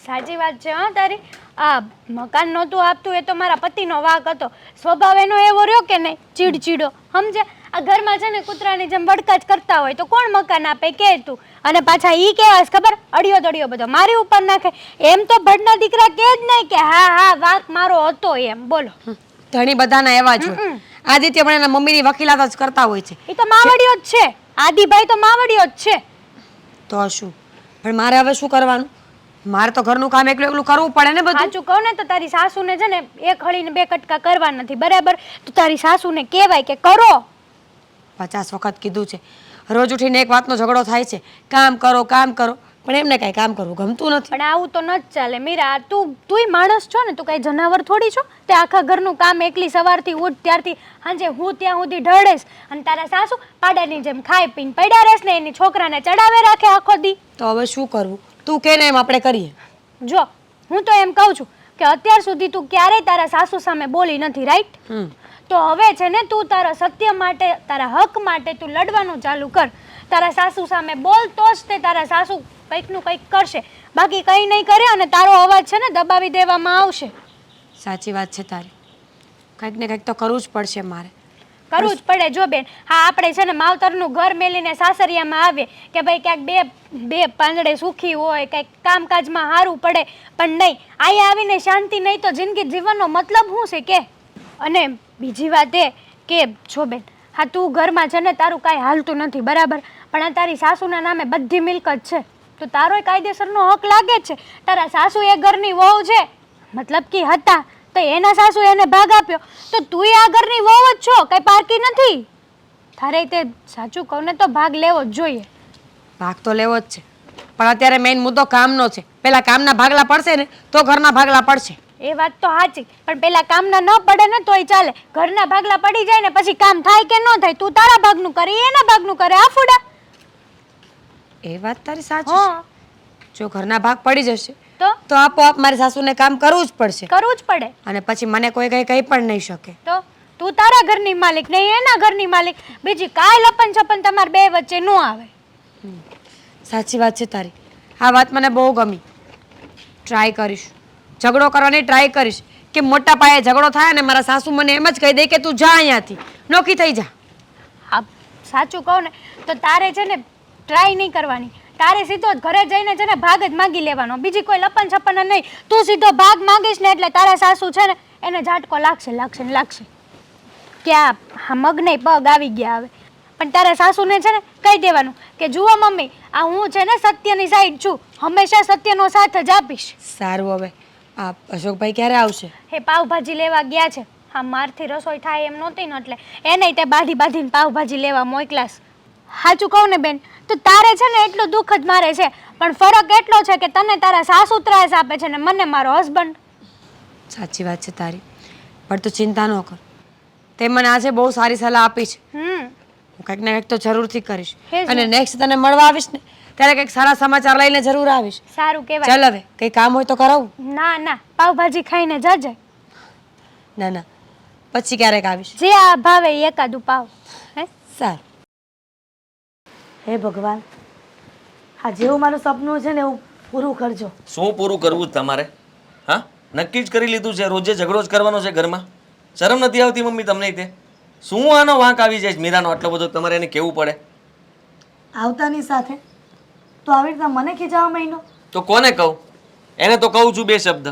સાચી વાત છે હા તારી. આ મકાન નહોતું આપતું એ તો મારા પતિનો વાંક હતો. સ્વભાવ એનો એવો રહ્યો કે નહીં, ચીડચીડો. સમજે આ ઘરમાં છે ને કૂતરાની જેમ વડકા જ કરતા હોય તો કોણ મકાન આપે કે તું? અને પાછા ઈ કેવા છે ખબર, અડિયો દડિયો બધો મારી ઉપર નાખે. એમ તો ભડના દીકરા કે જ નહીં કે હા હા વાંક મારો હતો એમ. બોલો. ઘણી બધાના એવા જ હોય. આદિત્ય પણ એના મમ્મીની વકીલાત જ કરતા હોય છે. એ તો માવડિયો જ છે. આદિભાઈ તો માવડિયો જ છે. તો શું? પણ મારે હવે શું કરવાનું? મારે તો ઘરનું કામ એકલું એકલું કરવું પડે ને બધું. સાચું કહું ને તો તારી સાસુને છે ને એક હળીને બે કટકા કરવા નથી બરાબર. તો તારી સાસુને કહેવાય કે કરો. 50 વખત કીધું છે. રોજ ઉઠીને એક વાતનો ઝઘડો થાય છે, કામ કરો કામ કરો, પણ એમને કાંઈ કામ કરવું ગમતું નથી. પણ આવું તો ન જ ચાલે મીરા. તુંય માણસ છો ને, તું કઈ જનાવર થોડી છો તે આખા ઘરનું કામ એકલી સવારથી ઉઠ ત્યારથી સાંજે હું ત્યાં સુધી ઢળેશ અને તારા સાસુ પાડાની જેમ ખાઈ પીને પડ્યા રહેશ ને એની છોકરાને ચડાવે રાખે આખો દી. તો હવે શું કરવું? તું કે ને એમ આપણે કરીએ. જો હું તો એમ કહું છું કે અત્યાર સુધી તું ક્યારેય તારા સાસુ સામે બોલી નથી, રાઈટ? તો હવે છે ને તું તારા સત્ય માટે, તારા હક માટે તું લડવાનું ચાલુ કર. તારા સાસુ સામે બોલ તો જ તે તારા સાસુ કંઈકનું કંઈક કરશે, બાકી કંઈ નહીં કરે અને તારો અવાજ છે ને દબાવી દેવામાં આવશે. સાચી વાત છે તારી. કંઈક ને કંઈક તો કરવું જ પડશે મારે. કરવું જ પડે. જો બેન, હા આપણે છે ને માવતરનું ઘર મેલીને સાસરિયામાં આવીએ કે ભાઈ ક્યાંક બે પાંદડે સુખી હોય, કંઈક કામકાજમાં સારું પડે, પણ નહીં. અહીંયા આવીને શાંતિ નહીં તો જિંદગી જીવનનો મતલબ શું છે કે? અને બીજી વાત એ કે જો બેન, હા તું ઘરમાં છે ને તારું કાંઈ હાલતું નથી બરાબર, પણ આ તારી સાસુના નામે બધી મિલકત છે તો તારોય કાયદેસરનો હક લાગે જ છે. તારા સાસુ એ ઘરની વહુ છે, મતલબ કે હતા તો એના સાસુ એને ભાગ આપ્યો, તો તુંય આ ઘરની વહુ જ છો, કઈ પારકી નથી. તારે તે સાચું કહું ને તો ભાગ લેવો જ જોઈએ. ભાગ તો લેવો જ છે, પણ અત્યારે મેઇન મુદ્દો કામનો છે. પેલા કામના ભાગલા પડશે ને તો ઘરના ભાગલા પડશે. એ વાત તો સાચી, પણ પેલા કામના ન પડે ને તોય ચાલે. ઘરના ભાગલા પડી જાય ને પછી કામ થાય કે ન થાય, તું તારા ભાગનું કરે એના ભાગનું કરે. આફુડા. એ વાત તારી સાચી છે. જો ઘરના ભાગ પડી જશે તો આપોઆપ મારી સાસુને કામ કરવું જ પડશે. કરવું જ પડે. અને પછી મને કોઈ કઈ પણ નહીં શકે. તો તું તારા ઘરની માલિક નહીં એના ઘરની માલિક. બીજી કાંઈ લપન છપન તમારે બે વચ્ચે ન આવે. સાચી વાત છે તારી. આ વાત મને બહુ ગમી. ટ્રાય કરીશ, ઝઘડો કરવાની ટ્રાય કરીશ કે મોટા પાયે ઝઘડો થાય અને મારા સાસુ મને એમ જ કહી દે કે તું જા અહીંયાથી, નોકી થઈ જા. હા સાચું કહું ને તો તારે છે ને ટ્રાય નહીં કરવાની. તારે સીધો જ ઘરે જઈને છે ને ભાગ જ માગી લેવાનો, બીજી કોઈ લપન છપન નહીં. તું સીધો ભાગ માગીશ ને એટલે તારા સાસુ છે ને એને ઝાટકો લાગશે લાગશે ને લાગશે કે આ મગને પગ આવી ગયા આવે. પણ તારા સાસુને છે ને કહી દેવાનું કે જુઓ મમ્મી, આ હું છે ને સત્યની સાઈડ છું, હંમેશા સત્યનો સાથ જ આપીશ. સારું, હવે આ અશોકભાઈ ક્યારે આવશે? હે પાવભાજી લેવા ગયા છે. હા મારથી રસોઈ થાય એમ નહોતી ને એટલે એને તે બાંધીને પાવભાજી લેવા મોકલાશ. સાચું કહું ને બેન, તો તારે છે ને એટલું દુઃખ જ મારે છે, પણ ફરક એટલો છે કે તને તારા સાસુ ત્રાસ આપે છે ને મને મારો હસબન્ડ. સાચી વાત છે તારી, પણ તું ચિંતા ન કર. તે મને આજે બહુ સારી સલાહ આપી છે. હું કંઈક ને કંઈક તો જરૂરથી કરીશ. અને નેક્સ્ટ તને મળવા આવીશ ને ત્યારે કંઈક સારા સમાચાર લઈને જરૂર આવીશ. સારું કહેવાય. ચાલ હવે કંઈ કામ હોય તો કરાવું. ના ના, પાવભાજી ખાઈને જજે. ના ના, પછી ક્યારેક આવીશ. જે આ ભાવે એકાદું પાવ. હે સારું. હે ભગવાન, આ જેવું મારું સપનું છે ને એવું પૂરું કરજો. શું પૂરું કરવું તમારે? હા, નક્કી જ કરી લીધું છે રોજે ઝઘડો જ કરવાનો છે ઘરમાં. શરમ નથી આવતી મમ્મી તમને? તે શું આનો વાંક આવી જાય મીરાનો આટલો બધો તમારે એને કહેવું પડે? આવતાની સાથે તો આવી રીતના મને ખીજાવા માંડ્યો. તો કોને કહું? એને તો કહું છું 2 શબ્દ,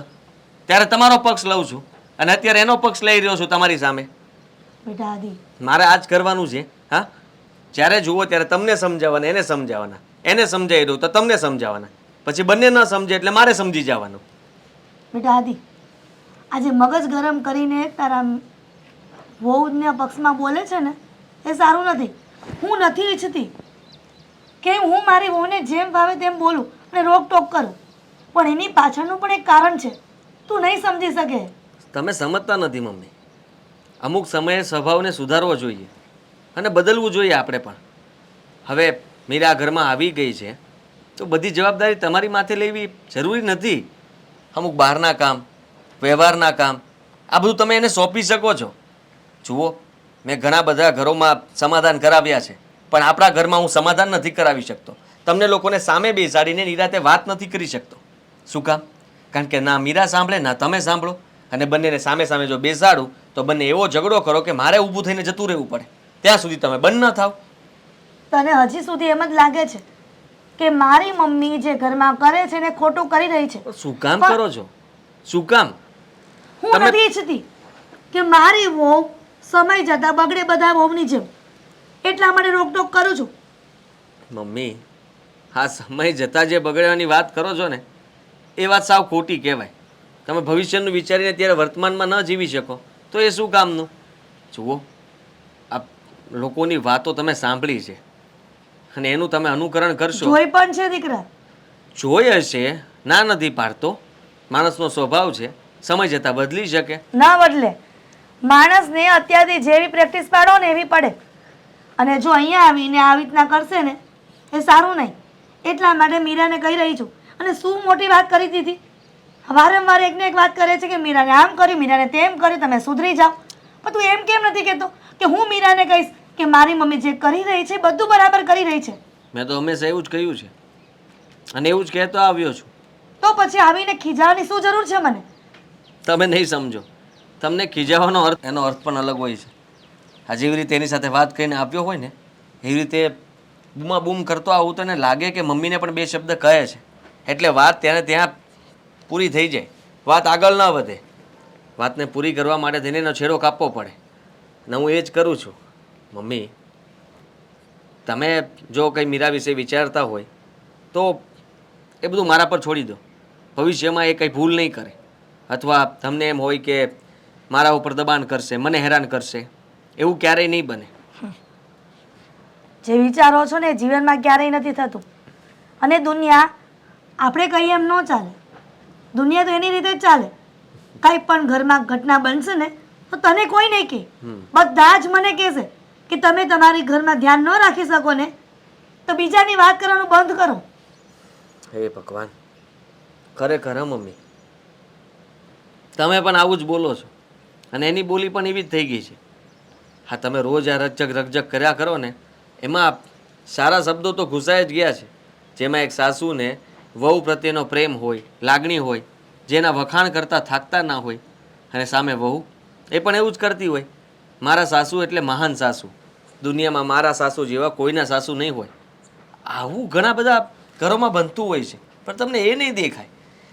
ત્યારે તમારો પક્ષ લઉં છું અને અત્યારે એનો પક્ષ લઈ રહ્યો છું તમારી સામે. બેટા આદિ, મારે આ જ કરવાનું છે. હા, જ્યારે જુઓ ત્યારે તમને સમજાવવાના, એને સમજાવવાના, એને સમજાવી દઉં તો તમને સમજાવવાના, પછી બંને ન સમજે એટલે મારે સમજી જવાનું. બેટા આદિ, આજે મગજ ગરમ કરીને તારા વહુના પક્ષમાં બોલે છે ને એ સારું નથી. હું નથી ઈચ્છતી કે હું મારી વહુને જેમ ભાવે તેમ બોલું અને રોકટોક કરું, પણ એની પાછળનું પણ એક કારણ છે. તું નહીં સમજી શકે. તમે સમજતા નથી મમ્મી. અમુક સમયે સ્વભાવને સુધારવો જોઈએ અને બદલવું જોઈએ આપણે પણ. હવે મીરા ઘરમાં આવી ગઈ છે તો બધી જવાબદારી તમારી માથે લેવી જરૂરી નથી. અમુક બહારના કામ, વ્યવહારના કામ આ બધું તમે એને સોંપી શકો છો. જુઓ, મેં ઘણા બધા ઘરોમાં સમાધાન કરાવ્યા છે, પણ આપણા ઘરમાં હું સમાધાન નથી કરાવી શકતો. તમને લોકોને સામે બેસાડીને નિરાતે વાત નથી કરી શકતો. શું કામ? કારણ કે ના મીરા સાંભળે ના તમે સાંભળો, અને બંનેને સામે સામે જો બેસાડું તો બંને એવો ઝઘડો કરો કે મારે ઊભું થઈને જતું રહેવું પડે. ત્યાં સુધી તમે બંધ ન થાવ. તને હજી સુધી એમ જ લાગે છે કે મારી મમ્મી જે ઘરમાં કરે છે ને ખોટું કરી રહી છે? શું કામ કરો છો? શું કામ? હું નથી ઈચ્છતી કે મારી વહુ સમય જતા બગડે બધા વહુની જેમ, એટલા માટે રોકટોક કરું છું. મમ્મી, હા સમય જતાં જે બગડવાની વાત કરો છો ને એ વાત સાવ ખોટી કહેવાય. તમે ભવિષ્યનું વિચારીને ત્યારે વર્તમાનમાં ન જીવી શકો તો એ શું કામનું? જુઓ, આ લોકોની વાતો તમે સાંભળી છે અને એનું તમે અનુકરણ કરશો. જોઈ પણ છે દીકરા. જોઈ હશે, ના નથી પાડતો. માણસનો સ્વભાવ છે, સમય જતાં બદલી શકે. ના બદલે. માણસને અત્યારથી જેવી પ્રેક્ટિસ પાડો ને એવી પડે. અને જો અહીંયા આવીને આવી રીતના કરશે ને એ સારું નહીં. એટલા માટે મીરાને કહી રહી છું. અને શું મોટી વાત કરી દીધી? વારંવાર એકને એક વાત કરે છે કે મીરાને આમ કર્યું, મીરાને તેમ કર્યું, તમે સુધરી જાઓ. પણ તું એમ કેમ નથી કહેતો કે હું મીરાને કહીશ કે મારી મમ્મી જે કરી રહી છે બધું બરાબર કરી રહી છે? મેં તો હંમેશા એવું જ કહ્યું છે અને એવું જ કહેતો આવ્યો છું. તો પછી આવીને ખીજાવાની શું જરૂર છે મને? તમે નહીં સમજો. તમને ખીજાવાનો અર્થ એનો અર્થ પણ અલગ હોય છે. આ જેવી રીતે એની સાથે વાત કરીને આપ્યો હોય ને એવી રીતે બૂમા બૂમ કરતો આવું તને લાગે કે મમ્મીને પણ બે શબ્દ કહે છે એટલે વાત ત્યાં પૂરી થઈ જાય, વાત આગળ ન વધે. વાતને પૂરી કરવા માટે તેને એનો છેડો કાપવો પડે ને હું એ જ કરું છું. મમ્મી, તમે જો કંઈ મીરા વિશે વિચારતા હોય તો એ બધું મારા પર છોડી દો. ભવિષ્યમાં એ કંઈ ભૂલ નહીં કરે અથવા તમને એમ હોય કે મારા ઉપર દબાણ કરશે, મને હેરાન કરશે, એવું ક્યારેય નહીં બને. જે વિચારો છો ને એ જીવનમાં ક્યારેય નથી થતું. અને દુનિયા આપણે કહીએ એમ ન ચાલે. દુનિયા તો એની રીતે જ ચાલે. કાંઈ પણ ઘરમાં ઘટના બનશે ને તો તને કોઈ નહીં કહે, બધા જ મને કહેશે કે તમે તમારી ઘરમાં ધ્યાન ન રાખી શકો ને તો બીજાની વાત કરવાનું બંધ કરો. હે ભગવાન, ખરેખર મમ્મી તમે પણ આવું જ બોલો છો અને એની બોલી પણ એવી જ થઈ ગઈ છે. હા, તમે રોજ આ રકઝક કર્યા કરો ને એમાં સારા શબ્દો તો ઘૂસાઈ જ ગયા છે, જેમાં એક સાસુને વહુ પ્રત્યેનો પ્રેમ હોય, લાગણી હોય, જેના વખાણ કરતાં થાકતા ના હોય, અને સામે વહુ એ પણ એવું જ કરતી હોય. મારા સાસુ એટલે મહાન સાસુ, દુનિયામાં મારા સાસુ જેવા કોઈના સાસુ નહીં હોય. આવું ઘણા બધા ઘરોમાં બનતું હોય છે પણ તમને એ નહીં દેખાય.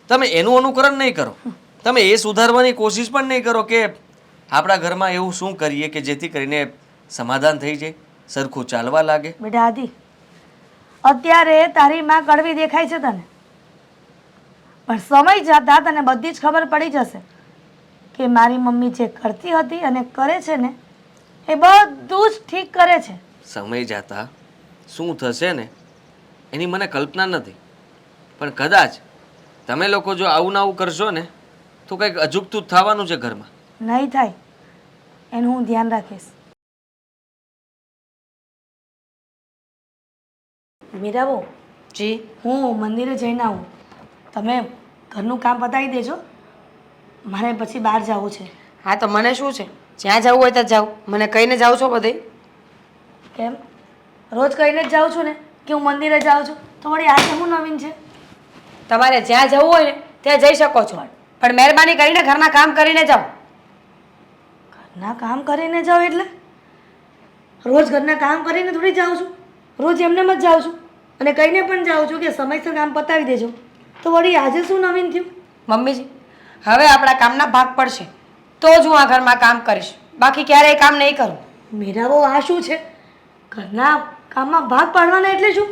તમે એનું અનુકરણ નહીં કરો, તમે એ સુધારવાની કોશિશ પણ નહીં કરો કે આપણા ઘરમાં એવું શું કરીએ કે જેથી કરીને સમાધાન થઈ જાય, સરખું ચાલવા લાગે. બેટા આદિ, અત્યારે તારી માં કડવી દેખાય છે તને, પણ સમય જતા તને બધી જ ખબર પડી જશે કે મારી મમ્મી જે કરતી હતી અને કરે છે ને એ બધું જ ઠીક કરે છે. સમય જતા શું થશે ને એની મને કલ્પના નથી, પણ કદાચ તમે લોકો જો આવું આવું કરશો ને તો કંઈક અજુગતું જ થવાનું છે ઘરમાં. નહીં થાય એનું હું ધ્યાન રાખીશ. મીરાબો, જી, હું મંદિરે જઈને આવું. તમે ઘરનું કામ પતાવી દેજો, મારે પછી બહાર જવું છે. હા તો મને શું છે, જ્યાં જવું હોય ત્યાં જાઉં. મને કહીને જાઉં છો બધે? કેમ? રોજ કહીને જ જાઉં છું ને કે હું મંદિરે જાઉં છું, તો વળી આજે હું નવીન છે? તમારે જ્યાં જવું હોય ને ત્યાં જઈ શકો છો, પણ મહેરબાની કરીને ઘરના કામ કરીને જાઓ. ઘરના કામ કરીને જાઓ એટલે? રોજ ઘરના કામ કરીને થોડી જાઉં છું, રોજ એમને જ જાઉં છું અને કહીને પણ જાઉં છું કે સમયસર કામ પતાવી દેજો, તો વળી આજે શું નવીન થયું? મમ્મીજી, હવે આપણા કામના ભાગ પડશે તો જ હું આ ઘરમાં કામ કરીશ, બાકી ક્યારેય કામ નહીં કરું. મીરાબો, આ શું છે? ઘરના કામમાં ભાગ પાડવાના એટલે શું?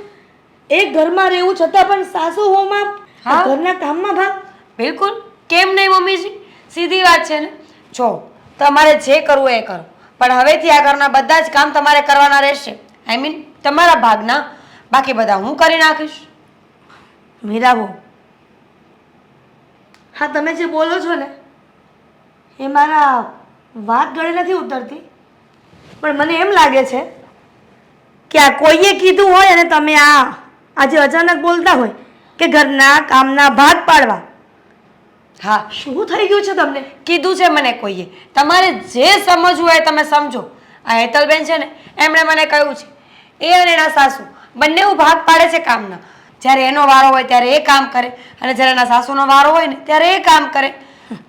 એક ઘરમાં રહેવું છતાં પણ સાસુ હોમાં હા. ઘરના કામમાં ભાગ? બિલકુલ, કેમ નહીં મમ્મીજી, સીધી વાત છે ને. જો તમારે જે કરવું એ કરો, પણ હવેથી આ ઘરના બધા જ કામ તમારે કરવાના રહેશે. આઈ મીન તમારા ભાગના, બાકી બધા હું કરી નાખીશ. મીરાબો, હા તમે જે બોલો છો ને એ મારા વાત ગળે નથી ઉતરતી, પણ મને એમ લાગે છે કે આ કોઈએ કીધું હોય અને તમે આજે અચાનક બોલતા હોય કે ઘરના કામના ભાગ પાડવા, હા શું થઈ ગયું છે તમને? કીધું છે મને કોઈએ, તમારે જે સમજવું હોય એ તમે સમજો. આ હેતલબેન છે ને, એમણે મને કહ્યું છે એ અને એના સાસુ બંને ભાગ પાડે છે કામના. જ્યારે એનો વારો હોય ત્યારે એ કામ કરે અને જ્યારે એના સાસુનો વારો હોય ને ત્યારે એ કામ કરે.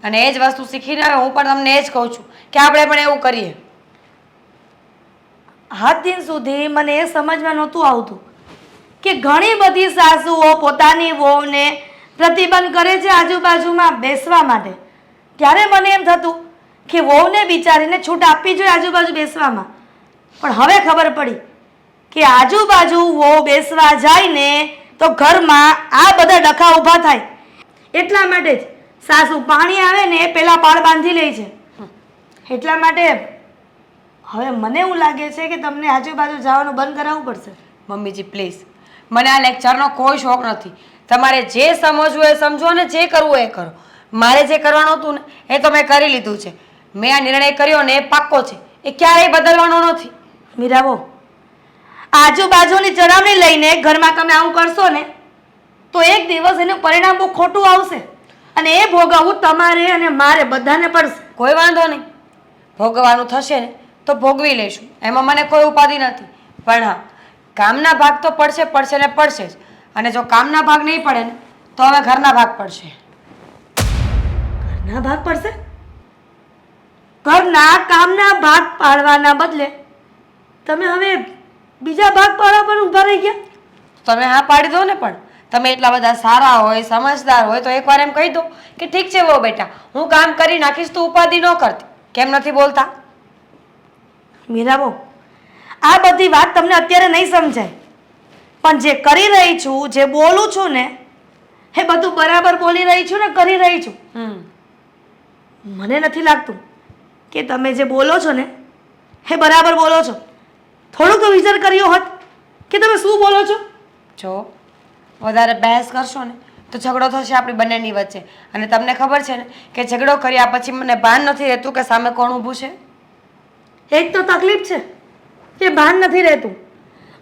અને એ જ વસ્તુ શીખીને હવે હું પણ તમને એ જ કહું છું કે આપણે પણ એવું કરીએ. આજ દિન સુધી મને એ સમજમાં નહોતું આવતું કે ઘણી બધી સાસુઓ પોતાની વહુને પ્રતિબંધ કરે છે આજુબાજુમાં બેસવા માટે. ત્યારે મને એમ થતું કે વહુને બિચારીને છૂટ આપવી જોઈએ આજુબાજુ બેસવામાં. પણ હવે ખબર પડી કે આજુબાજુ વહુ બેસવા જાય ને તો ઘરમાં આ બધા ડખા ઊભા થાય. એટલા માટે જ સાસુ પાણી આવે ને એ પહેલાં પાળ બાંધી લે છે. એટલા માટે હવે મને એવું લાગે છે કે તમને આજુબાજુ જવાનું બંધ કરાવવું પડશે. મમ્મીજી પ્લીઝ, મને આ લેક્ચરનો કોઈ શોખ નથી. તમારે જે સમજવું એ સમજો ને જે કરવું એ કરો. મારે જે કરવાનું હતું ને એ તો મેં કરી લીધું છે. મેં આ નિર્ણય કર્યો ને એ પાક્કો છે, એ ક્યારેય બદલવાનો નથી. મીરાબો, આજુબાજુની ચડામણી લઈને ઘરમાં તમે આવું કરશો ને તો એક દિવસ એનું પરિણામ બહુ ખોટું આવશે અને એ ભોગવવું તમારે અને મારે બધાને પડશે. કોઈ વાંધો નહીં, ભોગવવાનું થશે ને તો ભોગવી લઈશું, એમાં મને કોઈ ઉપાધિ નથી. પણ હા, કામના ભાગ તો પડશે પડશે ને પડશે જ. અને જો કામના ભાગ નહીં પડે ને તો હવે ઘરના ભાગ પડશે. ઘરના ભાગ પડશે? ઘરના કામના ભાગ પાડવાના બદલે તમે હવે બીજા ભાગ પાડવા પર ઊભા રહી ગયા. તમે હા પાડી દો ને. પણ તમે એટલા બધા સારા હોય, સમજદાર હોય તો એકવાર એમ કહી દો કે ઠીક છે વો બેટા, હું કામ કરી નાખીશ, તું ઉપાધિ ન કરતી. કેમ નથી બોલતા? મીરાબો, આ બધી વાત તમને અત્યારે નહીં સમજાય, પણ જે કરી રહી છું, જે બોલું છું ને એ બધું બરાબર બોલી રહી છું ને કરી રહી છું. મને નથી લાગતું કે તમે જે બોલો છો ને એ બરાબર બોલો છો. થોડુંક તો વિચાર કર્યો હોત કે તમે શું બોલો છો. જો વધારે બહેસ કરશો ને તો ઝઘડો થશે આપણી બંનેની વચ્ચે. અને તમને ખબર છે ને કે ઝઘડો કર્યા પછી મને ભાન નથી રહેતું કે સામે કોણ ઊભું છે. એક તો તકલીફ છે કે ભાન નથી રહેતું.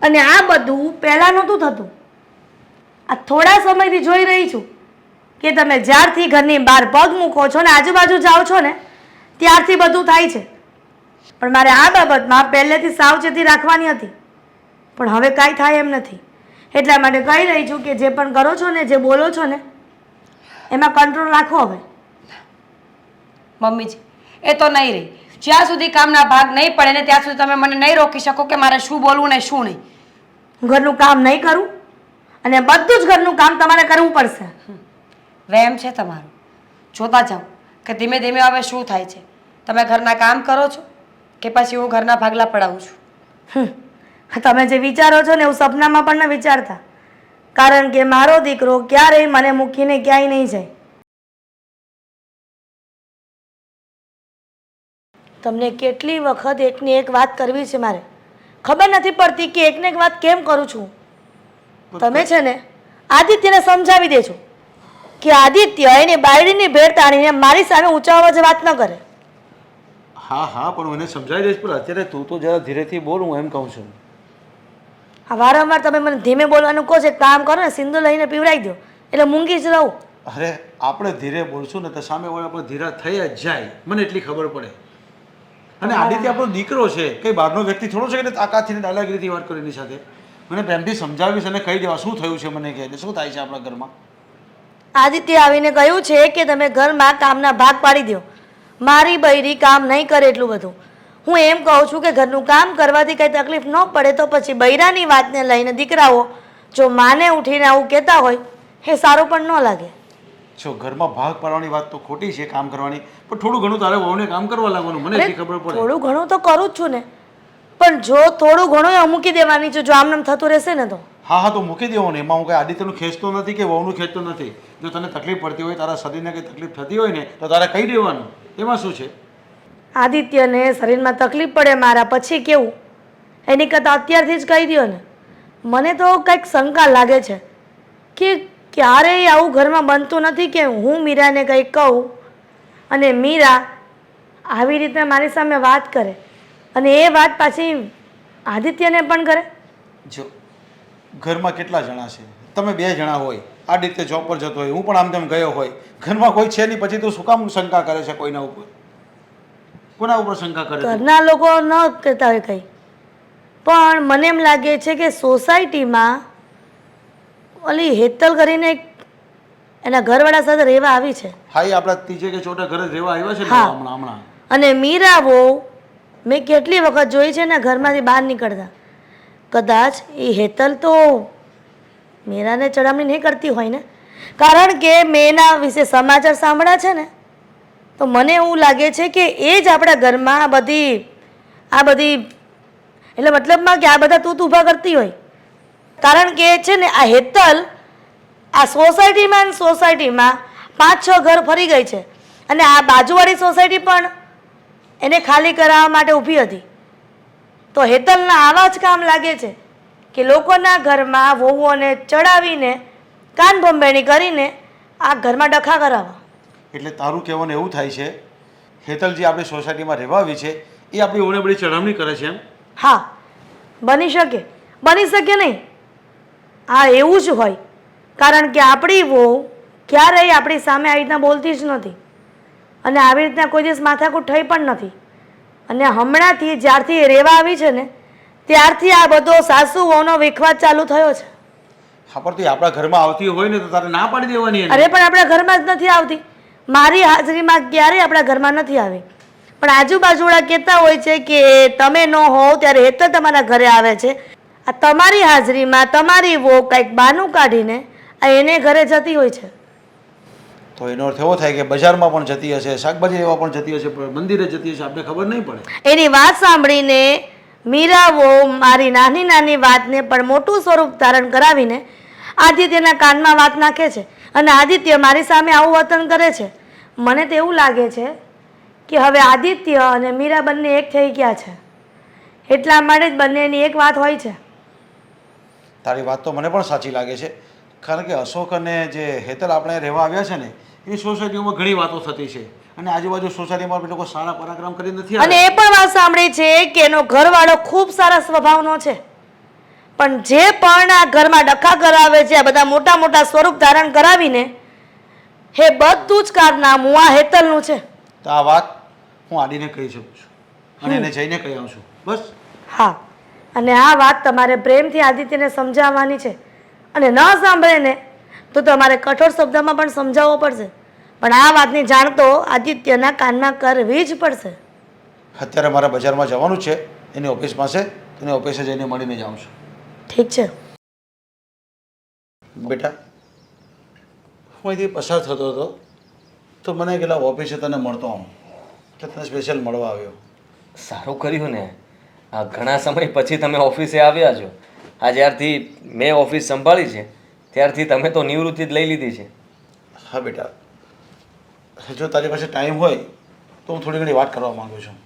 અને આ બધું પહેલાં નહોતું થતું. આ થોડા સમયથી જોઈ રહી છું કે તમે જ્યારથી ઘરની બહાર પગ મૂકો છો ને આજુબાજુ જાઓ છો ને ત્યારથી બધું થાય છે. પણ મારે આ બાબતમાં પહેલેથી સાવચેતી રાખવાની હતી, પણ હવે કાંઈ થાય એમ નથી. એટલા માટે કહી રહી છું કે જે પણ કરો છો ને, જે બોલો છો ને એમાં કંટ્રોલ રાખો. હવે મમ્મીજી એ તો નહીં રહી. જ્યાં સુધી કામના ભાગ નહીં પડે ને ત્યાં સુધી તમે મને નહીં રોકી શકો કે મારે શું બોલવું ને શું નહીં. ઘરનું કામ નહીં કરું અને બધું જ ઘરનું કામ તમારે કરવું પડશે. વહેમ છે તમારો. જોતા જાઓ કે ધીમે ધીમે હવે શું થાય છે. તમે ઘરના કામ કરો છો કે પછી હું ઘરના ભાગલા પડાવું છું. તમે જે વિચારો છો ને એવું સપનામાં પણ ન વિચારતા, કારણ કે મારો દીકરો ક્યારેય મને મૂકીને ક્યાંય નહીં જાય. તમને કેટલી વખત એકની એક વાત કરવી છે મારે, ખબર નથી પડતી કે એકને એક વાત કેમ કરું છું. તમે છે ને આદિત્યને સમજાવી દેજો કે આદિત્ય એની બાયડીની ભેળ તાણીને મારી સામે ઊંચા અવાજે વાત ન કરે. હા હા, પણ હું એને સમજાવી દઈશ. પણ અત્યારે તું તો જરા ધીરેથી બોલ, હું એમ કહું છું. આ વારંવાર તમે મને ધીમે બોલવાનું કહો છો. એક કામ કરો ને, સિંદૂર લઈને પીવડાવી દો એટલે મૂંગી જ રહું. અરે આપણે ધીરે બોલશું ને તો સામે વાળા આપણે ધીરા થઈ જ જાય, મને એટલી ખબર પડે. અને આદિત્ય આપણો દીકરો છે, કઈ બહારનો વ્યક્તિ થોડો છે કે તાકાતથી ને દાદાગીરીથી વાત કરે એની સાથે. મને પ્રેમથી સમજાવીશ અને કહી દેવા શું થયું છે, મને કહે શું થાય છે આપણા ઘરમાં. આદિત્ય આવીને કહ્યું છે કે તમે ઘરમાં કામના ભાગ પાડી દો. મારી બૈરી કામ નહીં કરે એટલું બધું. હું એમ કહું છું કે ઘરનું કામ કરવાથી કંઈ તકલીફ ન પડે તો પછી બૈરાની વાતને લઈને દીકરાઓ જો માને ઉઠીને આવું કહેતા હોય એ સારું પણ ન લાગે. જો ઘરમાં ભાગ પાડવાની વાત તો ખોટી છે, કામ કરવાની, પણ થોડું ઘણું તારે વહુને કામ કરવા લાગવાનું, મને એટલી ખબર પડે. થોડું ઘણું તો કરું જ છું ને, પણ જો થોડું ઘણું એ મૂકી દેવાની છે. જો આમ થતું રહેશે ને તો હા હા, તો મૂકી દેવાનું. એમાં હું કંઈ આદિત્યનું ખેંચતો નથી કે વહુનું ખેંચતો નથી. જો તને તકલીફ પડતી હોય, તારા શરીરને કંઈ તકલીફ થતી હોય ને તો તારે કહી દેવાનું. એમાં શું છે? આદિત્યને શરીરમાં તકલીફ પડે મારા પછી કેવું, એની કરતાં અત્યારથી જ કહી દો ને. મને તો કંઈક શંકા લાગે છે કે ક્યારેય આવું ઘરમાં બનતું નથી કે હું મીરાને કંઈક કહું અને મીરા આવી રીતે મારી સામે વાત કરે અને એ વાત પાછી આદિત્યને પણ કરે. જો ઘરમાં કેટલા જણા છે, તમે 2 જણા હોય આ રીતે જોબ પર જતો હોય, હું પણ આમ તેમ ગયો હોય, ઘરમાં કોઈ છે નહીં, પછી તું શું કામ શંકા કરે છે કોઈના ઉપર? કોના ઉપર શંકા કરે છે? ઘરના લોકો ન કહેતા હોય કંઈ, પણ મને એમ લાગે છે કે સોસાયટીમાં ઓલી હેતલ કરીને એક એના ઘરવાળા સાથે રહેવા આવી છે. હા, એ આપણા ત્રીજે કે ચોથા ઘરે રહેવા આવ્યા છે ને હા. હમણાં. અને મીરાવો મેં કેટલી વખત જોઈ છે ને ઘરમાંથી બહાર નીકળતા. કદાચ એ હેતલ તો મીરાને ચડામણી નહીં કરતી હોય ને, કારણ કે મેં એના વિશે સમાચાર સાંભળ્યા છે ને, તો મને એવું લાગે છે કે એ જ આપણા ઘરમાં આ બધી એટલે મતલબમાં કે આ બધા તૂત ઊભા કરતી હોય. કારણ કે છે ને આ હેતલ આ સોસાયટીમાં 5-6 ઘર ફરી ગઈ છે, અને આ બાજુવાળી સોસાયટી પણ એને ખાલી કરાવવા માટે ઊભી હતી. તો હેતલના આવા જ કામ લાગે છે કે લોકોના ઘરમાં વહુઓને ચડાવીને કાન ભંભેણી કરીને આ ઘરમાં ડખા કરાવવા. એટલે તારું કહેવાનું એવું થાય છે હેતલજી આપણી સોસાયટીમાં રહેવા આવી છે, એ આપણી ઓને બધી ચડામણી કરે છે એમ? હા, બની શકે નહીં. હા, એવું જ હોય, કારણ કે આપણી વહુ ક્યારેય આપણી સામે આવી રીતના બોલતી જ નથી, અને આવી રીતના કોઈ દિવસ માથાકૂટ થઈ પણ નથી. અને હમણાંથી જ્યારથી એ રહેવા આવી છે ને ત્યારથી આ બધો સાસુ વહુનો વિખવાદ ચાલુ થયો છે. હા, પણ તું આપણા ઘરમાં આવતી હોય ને તો તારે ના પાડી દેવાની એને. અરે પણ આપણા ઘરમાં જ નથી આવતી, મારી હાજરીમાં ક્યારેય આપણા ઘરમાં નથી આવી. પણ આજુબાજુવાળા કહેતા હોય છે કે તમે ન હોવ ત્યારે હેતલ તમારા ઘરે આવે છે. આ તમારી હાજરીમાં તમારી વહુ કંઈક બહાનું કાઢીને આ એને ઘરે જતી હોય છે. તો એનો અર્થ એવો થાય કે બજારમાં પણ જતી હશે, શાકભાજી લેવા પણ જતી હશે, પણ મંદિરે જતી હશે, આપણે ખબર નહીં પડે. એની વાત સાંભળીને મીરાવો મારી નાની નાની વાતને પણ મોટું સ્વરૂપ ધારણ કરાવીને આદિત્યના કાનમાં વાત નાખે છે, અને આદિત્ય મારી સામે આવું વર્તન કરે છે. મને તો એવું લાગે છે કે હવે આદિત્ય અને મીરા બંને એક થઈ ગયા છે, એટલા માટે જ બંનેની એક વાત હોય છે. તારી વાત તો મને પણ સાચી લાગે છે, કારણ કે અશોક અને જે હેતલ આપણે રહેવા આવ્યા છે ને એ સોસાયટીમાં ઘણી વાતો થતી છે, અને આજુબાજુ સોસાયટીમાં લોકો સારા પરાક્રમ કરી નથી અને એ પણ વાત સાંભળી છે કે એનો ઘરવાળો ખૂબ સારા સ્વભાવનો છે, પણ જે પણ આ ઘરમાં ડખા કરાવે છે, આ બધા મોટા મોટા સ્વરૂપ ધારણ કરાવીને હે બધું જ કારનામું આ હેતલનું છે. તો આ વાત હું આડીને કહી શકું છું અને એને જઈને કહી આવું છું, બસ. હા, અને આ વાત તમારે પ્રેમથી આદિત્યને સમજાવવાની છે, અને ન સાંભળે ને તો તમારે કઠોર શબ્દમાં પણ સમજાવવો પડશે, પણ આ વાતની જાણ તો આદિત્યના કાનમાં કરવી જ પડશે. અત્યારે મારે બજારમાં જવાનું છે એની ઓફિસ પાસે, એની ઓફિસે જઈને મળીને જાઉં છું. ઠીક છે. બેટા, હું અહીંથી પસાર થતો હતો તો મને ગયેલા ઓફિસે તને મળતો આમ, એટલે તને સ્પેશિયલ મળવા આવ્યો. સારું કર્યું ને, આ ઘણા સમય પછી તમે ઓફિસે આવ્યા છો. આ જ્યારથી મેં ઓફિસ સંભાળી છે ત્યારથી તમે તો નિવૃત્તિ જ લઈ લીધી છે. હા બેટા, જો તારી પાસે ટાઈમ હોય તો હું થોડી ઘણી વાત કરવા માગું છું.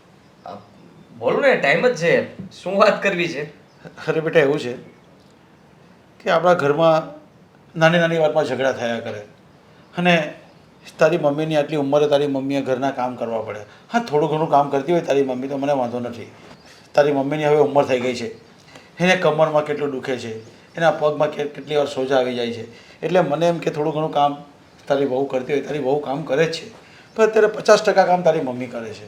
બોલો ને, ટાઈમ જ છે. શું વાત કરવી છે? અરે બેટા, એવું છે કે આપણા ઘરમાં નાની નાની વાતમાં ઝઘડા થયા કરે, અને તારી મમ્મીની આટલી ઉંમરે તારી મમ્મીએ ઘરના કામ કરવા પડે. હા, થોડું ઘણું કામ કરતી હોય તારી મમ્મી તો મને વાંધો નથી. તારી મમ્મીની હવે ઉંમર થઈ ગઈ છે, એને કમરમાં કેટલું દુખે છે, એના પગમાં કેટલી વાર સોજા આવી જાય છે, એટલે મને એમ કે થોડું ઘણું કામ તારી વહુ કરતી હોય. તારી વહુ કામ કરે જ છે, પણ અત્યારે 50% કામ તારી મમ્મી કરે છે.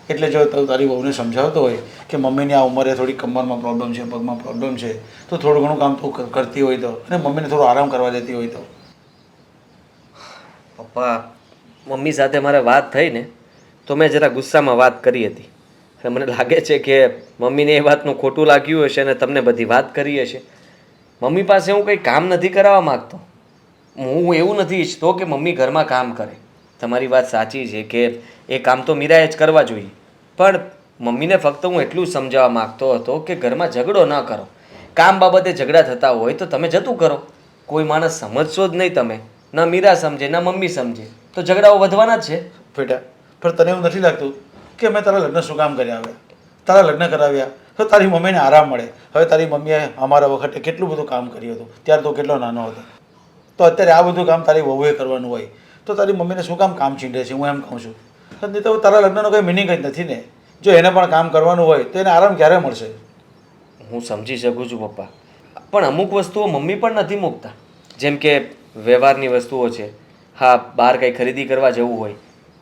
એટલે જો તું તારી વહુને સમજાવતો હોય કે મમ્મીની આ ઉંમરે થોડી કમરમાં પ્રોબ્લેમ છે, પગમાં પ્રોબ્લેમ છે, તો થોડું ઘણું કામ તું કરતી હોય તો, અને મમ્મીને થોડો આરામ કરવા દેતી હોય તો. પપ્પા, મમ્મી સાથે મારે વાત થઈ ને તો મેં જરા ગુસ્સામાં વાત કરી હતી. એટલે મને લાગે છે કે મમ્મીને એ વાતનું ખોટું લાગ્યું હશે અને તમને બધી વાત કરી હશે. મમ્મી પાસે હું કંઈ કામ નથી કરાવવા માગતો. હું એવું નથી ઈચ્છતો કે મમ્મી ઘરમાં કામ કરે. તમારી વાત સાચી છે કે એ કામ તો મીરાએ જ કરવા જોઈએ, પણ મમ્મીને ફક્ત હું એટલું જ સમજાવવા માગતો હતો કે ઘરમાં ઝઘડો ન કરો. કામ બાબતે ઝઘડા થતા હોય તો તમે જતું કરો. કોઈ માણસ સમજશો જ નહીં તમે, ન મીરા સમજે ન મમ્મી સમજે, તો ઝઘડાઓ વધવાના જ છે. બેટા, પણ તને એવું નથી લાગતું કે અમે તારા લગ્ન શું કામ કર્યા આવ્યા? તારા લગ્ન કરાવ્યા તો તારી મમ્મીને આરામ મળે. હવે તારી મમ્મીએ અમારા વખતે કેટલું બધું કામ કર્યું હતું, ત્યારે તો કેટલો નાનો હતો, તો અત્યારે આ બધું કામ તારી વહુએ કરવાનું હોય તો તારી મમ્મીને શું કામ ચીંડે છે? હું એમ કહું છું. નહીં તો તારા લગ્નનો કંઈ મિનિંગ જ નથી ને. જો એને પણ કામ કરવાનું હોય તો એને આરામ ક્યારે મળશે? હું સમજી શકું છું પપ્પા, પણ અમુક વસ્તુઓ મમ્મી પણ નથી મૂકતા. જેમ કે વ્યવહારની વસ્તુઓ છે. હા, બહાર કંઈ ખરીદી કરવા જવું હોય,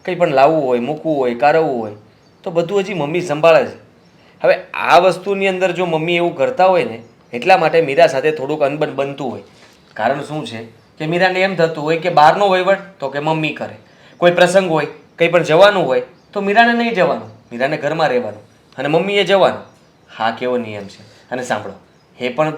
કંઈ પણ લાવવું હોય, મૂકવું હોય, કારવવું હોય તો બધું હજી મમ્મી સંભાળે છે. હવે આ વસ્તુની અંદર જો મમ્મી એવું કરતા હોય ને એટલા માટે મીરા સાથે થોડુંક અનબન બનતું હોય. કારણ શું છે કે મીરાને એમ થતું હોય કે બહારનો વહીવટ તો કે મમ્મી કરે, કોઈ પ્રસંગ હોય, કંઈ પણ જવાનું હોય તો મીરાને નહીં જવાનું, મીરાને ઘરમાં રહેવાનું અને મમ્મીએ જવાનું. હા, કેવો નિયમ છે. અને સાંભળો, એ પણ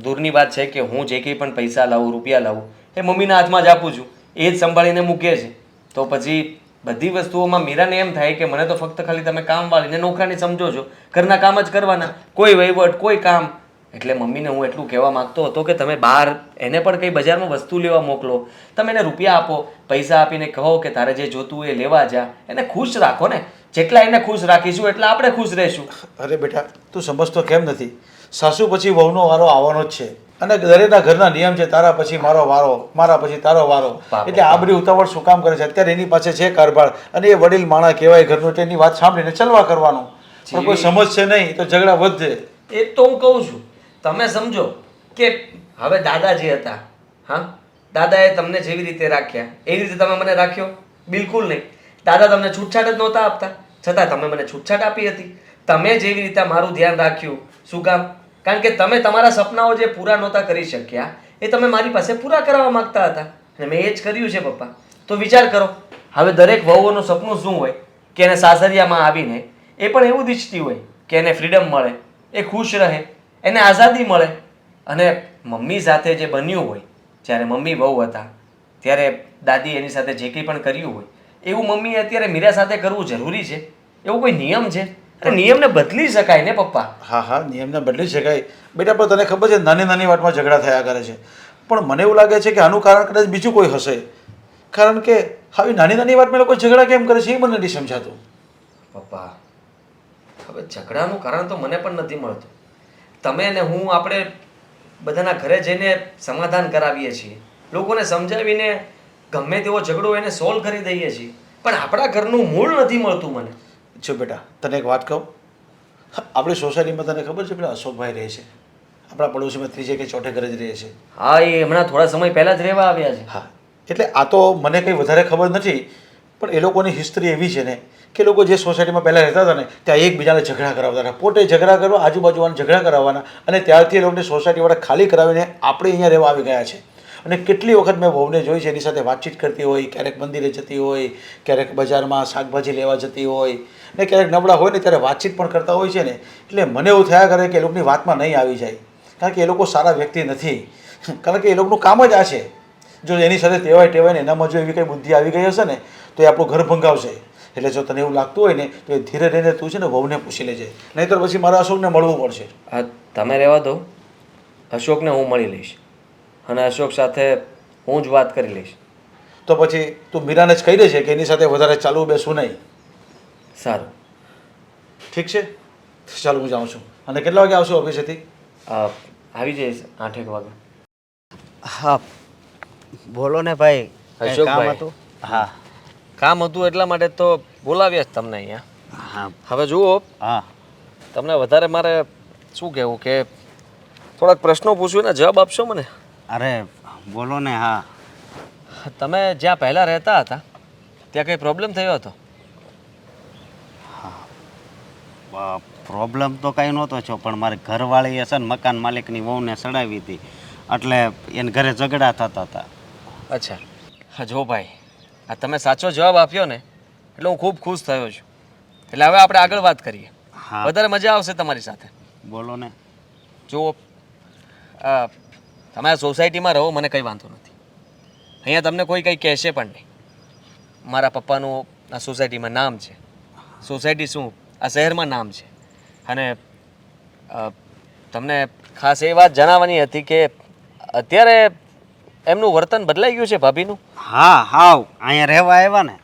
દૂરની વાત છે કે હું જે કંઈ પણ પૈસા લાવું, રૂપિયા લાવું એ મમ્મીના હાથમાં જ આપું છું, એ જ સંભાળીને મૂકે છે. તો પછી બધી વસ્તુઓમાં મીરાને એમ થાય કે મને તો ફક્ત ખાલી તમે કામવાળીને નોકરાની સમજો છો, ઘરના કામ જ કરવાના, કોઈ વહીવટ, કોઈ કામ. એટલે મમ્મીને હું એટલું કહેવા માંગતો હતો કે તમે બહાર એને પણ કંઈ બજારમાં વસ્તુ લેવા મોકલો, તમે એને રૂપિયા આપો, પૈસા આપીને કહો કે તારે જે જોતું હોય એ લેવા જા, એને ખુશ રાખો ને. જેટલા એને ખુશ રાખીશું એટલા આપણે ખુશ રહીશું. અરે બેટા, તું સમજતો કેમ નથી? સાસુ પછી વહુનો વારો આવવાનો જ છે અને દરેકના ઘરના નિયમ છે, તારા પછી મારો વારો, મારા પછી તારો વારો. એટલે આ બધી ઉતાવળ શું કામ કરે છે? અત્યારે એની પાસે છે કારભાર અને એ વડીલ માણસ કહેવાય ઘરનું, એટલે એની વાત સાંભળીને ચલવા કરવાનું. પણ કોઈ સમજશે નહીં તો ઝઘડા વધશે. એ તો હું કહું છું, તમે સમજો કે હવે દાદા જે હતા, હા, દાદાએ તમને જેવી રીતે રાખ્યા એવી રીતે તમે મને રાખ્યો? બિલકુલ નહીં. દાદા તમને છૂટછાટ જ નહોતા આપતા, છતાં તમે મને છૂટછાટ આપી હતી. તમે જેવી રીતે મારું ધ્યાન રાખ્યું, શું કામ? કારણ કે તમે તમારા સપનાઓ જે પૂરા નહોતા કરી શક્યા એ તમે મારી પાસે પૂરા કરાવવા માંગતા હતા અને મેં એ જ કર્યું છે પપ્પા. તો વિચાર કરો, હવે દરેક વહુઓનું સપનું શું હોય કે એને સાસરિયામાં આવીને એ પણ એવું જ ઈચ્છતી હોય કે એને ફ્રીડમ મળે, એ ખુશ રહે, એને આઝાદી મળે. અને મમ્મી સાથે જે બન્યું હોય, જ્યારે મમ્મી વહુ હતા ત્યારે દાદી એની સાથે જે કંઈ પણ કર્યું હોય એવું મમ્મીએ અત્યારે મીરા સાથે કરવું જરૂરી છે? એવો કોઈ નિયમ છે? અને નિયમને બદલી શકાય ને પપ્પા? હા હા, નિયમને બદલી શકાય બેટા, પણ તને ખબર છે નાની નાની વાતમાં ઝઘડા થયા કરે છે. પણ મને એવું લાગે છે કે આનું કારણ કદાચ બીજું કોઈ હશે. કારણ કે આવી નાની નાની વાતમાં લોકો ઝઘડા કેમ કરે છે એ મને નથી સમજાતું. પપ્પા, હવે ઝઘડાનું કારણ તો મને પણ નથી મળતું. તમે ને હું આપણે બધાના ઘરે જઈને સમાધાન કરાવીએ છીએ, લોકોને સમજાવીને ગમે તેવો ઝઘડો એને સોલ્વ કરી દઈએ છીએ, પણ આપણા ઘરનું મૂળ નથી મળતું મને. જો બેટા, તને એક વાત કહું, આપણી સોસાયટીમાં તને ખબર છે પેલા અશોકભાઈ રહે છે, આપણા પડોશીમાં ત્રીજે કે ચોથે ઘરે જ રહે છે. હા, એ હમણાં થોડા સમય પહેલા જ રહેવા આવ્યા છે. હા, એટલે આ તો મને કંઈ વધારે ખબર નથી, પણ એ લોકોની હિસ્ટ્રી એવી છે ને કે લોકો જે સોસાયટીમાં પહેલાં રહેતા હતા ને ત્યાં એકબીજાને ઝઘડા કરાવતા હતા, પોતે ઝઘડા કરવા, આજુબાજુવાળાને ઝઘડા કરાવવાના, અને ત્યારથી એ લોકોને સોસાયટીવાળા ખાલી કરાવીને આપણે અહીંયા રહેવા આવી ગયા છે. અને કેટલી વખત મેં વહુને જોઈ છે એની સાથે વાતચીત કરતી હોય, ક્યારેક મંદિરે જતી હોય, ક્યારેક બજારમાં શાકભાજી લેવા જતી હોય ને ક્યારેક નબળા હોય ને ત્યારે વાતચીત પણ કરતા હોય છે ને. એટલે મને એવું થયા કરે કે એ લોકોની વાતમાં નહીં આવી જાય, કારણ કે એ લોકો સારા વ્યક્તિ નથી, કારણ કે એ લોકોનું કામ જ આ છે. જો એની સાથે ટેવાય ને એનામાં જો એવી કંઈ બુદ્ધિ આવી ગઈ હશે ને તો એ આપણું ઘર ભંગાવશે. એટલે જો તને એવું લાગતું હોય ને તો એ ધીરે રહીને તું છે ને વહુને પૂછી લેજે, નહીંતર પછી મારા અશોકને મળવું પડશે. હા, તમે રહેવા દો, અશોકને હું મળી લઈશ અને અશોક સાથે હું જ વાત કરી લઈશ. તો પછી તું મીરાને જ કહી દેજે કે એની સાથે વધારે ચાલવું બેસવું નહીં. સારું, ઠીક છે, ચાલો હું જાઉં છું. અને કેટલા વાગે આવશો ઓફિસેથી? આવી જઈશ 8-1 વાગે. હા, બોલો ને ભાઈ, કંઈ કામ અશોકભાઈ. હતું? હા કામ હતું એટલા માટે તો બોલાવ્યા જ તમને અહીંયા. હા હવે જુઓ, હા તમને વધારે મારે શું કહેવું કે થોડાક પ્રશ્નો પૂછ્યું ને જવાબ આપશો મને? અરે બોલો ને. હા, તમે જ્યાં પહેલાં રહેતા હતા ત્યાં કંઈ પ્રોબ્લેમ થયો હતો? પ્રોબ્લેમ તો કાંઈ નહોતો છો, પણ મારી ઘરવાળીએ છે ને મકાન માલિકની વહુને સડાવી હતી, એટલે એને ઘરે ઝઘડા થતા હતા. અચ્છા, હા જો ભાઈ, આ તમે સાચો જવાબ આપ્યો ને એટલે હું ખૂબ ખુશ થયો છું. એટલે હવે આપણે આગળ વાત કરીએ, હા વધારે મજા આવશે તમારી સાથે. બોલો ને. જુઓ, તમે આ સોસાયટીમાં રહો મને કંઈ વાંધો નથી, અહીંયા તમને કોઈ કંઈ કહેશે પણ નહીં. મારા પપ્પાનું આ સોસાયટીમાં નામ છે, સોસાયટી શું આ શહેરમાં નામ છે. અને તમને ખાસ એ વાત જણાવવાની હતી કે અત્યારે એમનું વર્તન બદલાઈ ગયું છે ભાભીનું. હા હાવ અહીંયા રહેવા આવ્યા ને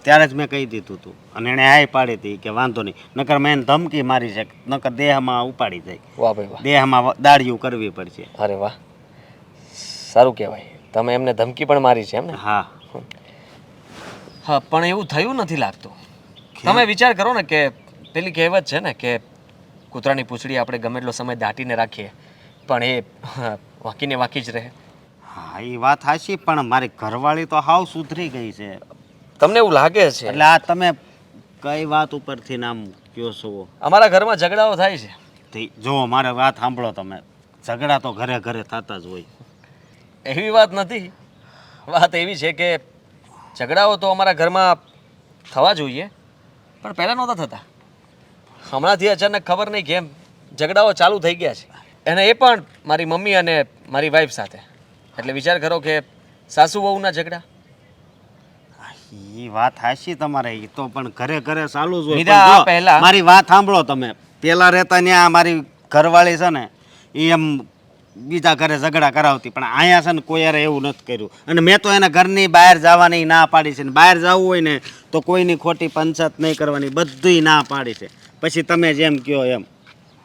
ત્યારે જ મેં કહી દીધું હતું, અને એણે હાય પાડી હતી કે વાંધો નહીં, નકર મેં એને ધમકી મારી છે, નકર દેહમાં ઉપાડી જાય, વાહ ભાઈ વાહ, દેહમાં દાડિયું કરવી પડશે. અરે વાહ, સારું કહેવાય. તમે એમને ધમકી પણ મારી છે એમ ને? હા હા, પણ એવું થયું નથી લાગતું. તમે વિચાર કરો ને કે પેલી કહેવત છે ને કે કૂતરાની પૂંછડી આપણે ગમે એટલો સમય દાટીને રાખીએ પણ એ વાંકીને વાંકી જ રહે. હા એ વાત હાચી પણ મારી ઘરવાળી તો હાવ સુધરી ગઈ છે. તમને એવું લાગે છે? એટલે આ તમે કઈ વાત ઉપરથી નામ કયો છો? અમારા ઘરમાં ઝઘડાઓ થાય છે. જો મારે વાત સાંભળો તમે, ઝઘડા તો ઘરે ઘરે થતા જ હોય. એવી વાત નથી. વાત એવી છે કે ઝઘડાઓ તો અમારા ઘરમાં થવા જોઈએ, પણ પહેલાં નહોતા થતા. હમણાંથી અચાનક ખબર નહીં કેમ ઝઘડાઓ ચાલુ થઈ ગયા છે, અને એ પણ મારી મમ્મી અને મારી વાઈફ સાથે. એટલે વિચાર કરો કે સાસુ વહુના ઝઘડા. એ વાત હાચી તમારે, એ તો પણ ઘરે ઘરે ચાલુ જ હોય. મીરા, પણ જો, આ પહેલા- મારી વાત સાંભળો તમે. પેલા રહેતા ત્યાં મારી ઘરવાળી છે ને એ એમ બીજા ઘરે ઝઘડા કરાવતી, પણ અહીંયા છે ને કોઈ યાર એવું નથી કર્યું. અને મેં તો એના ઘરની બહાર જવાની ના પાડી છે. ને બહાર જવું હોય ને તો કોઈની ખોટી પંચાયત નહીં કરવાની, બધુંય ના પાડી છે. પછી તમે જેમ કહો એમ,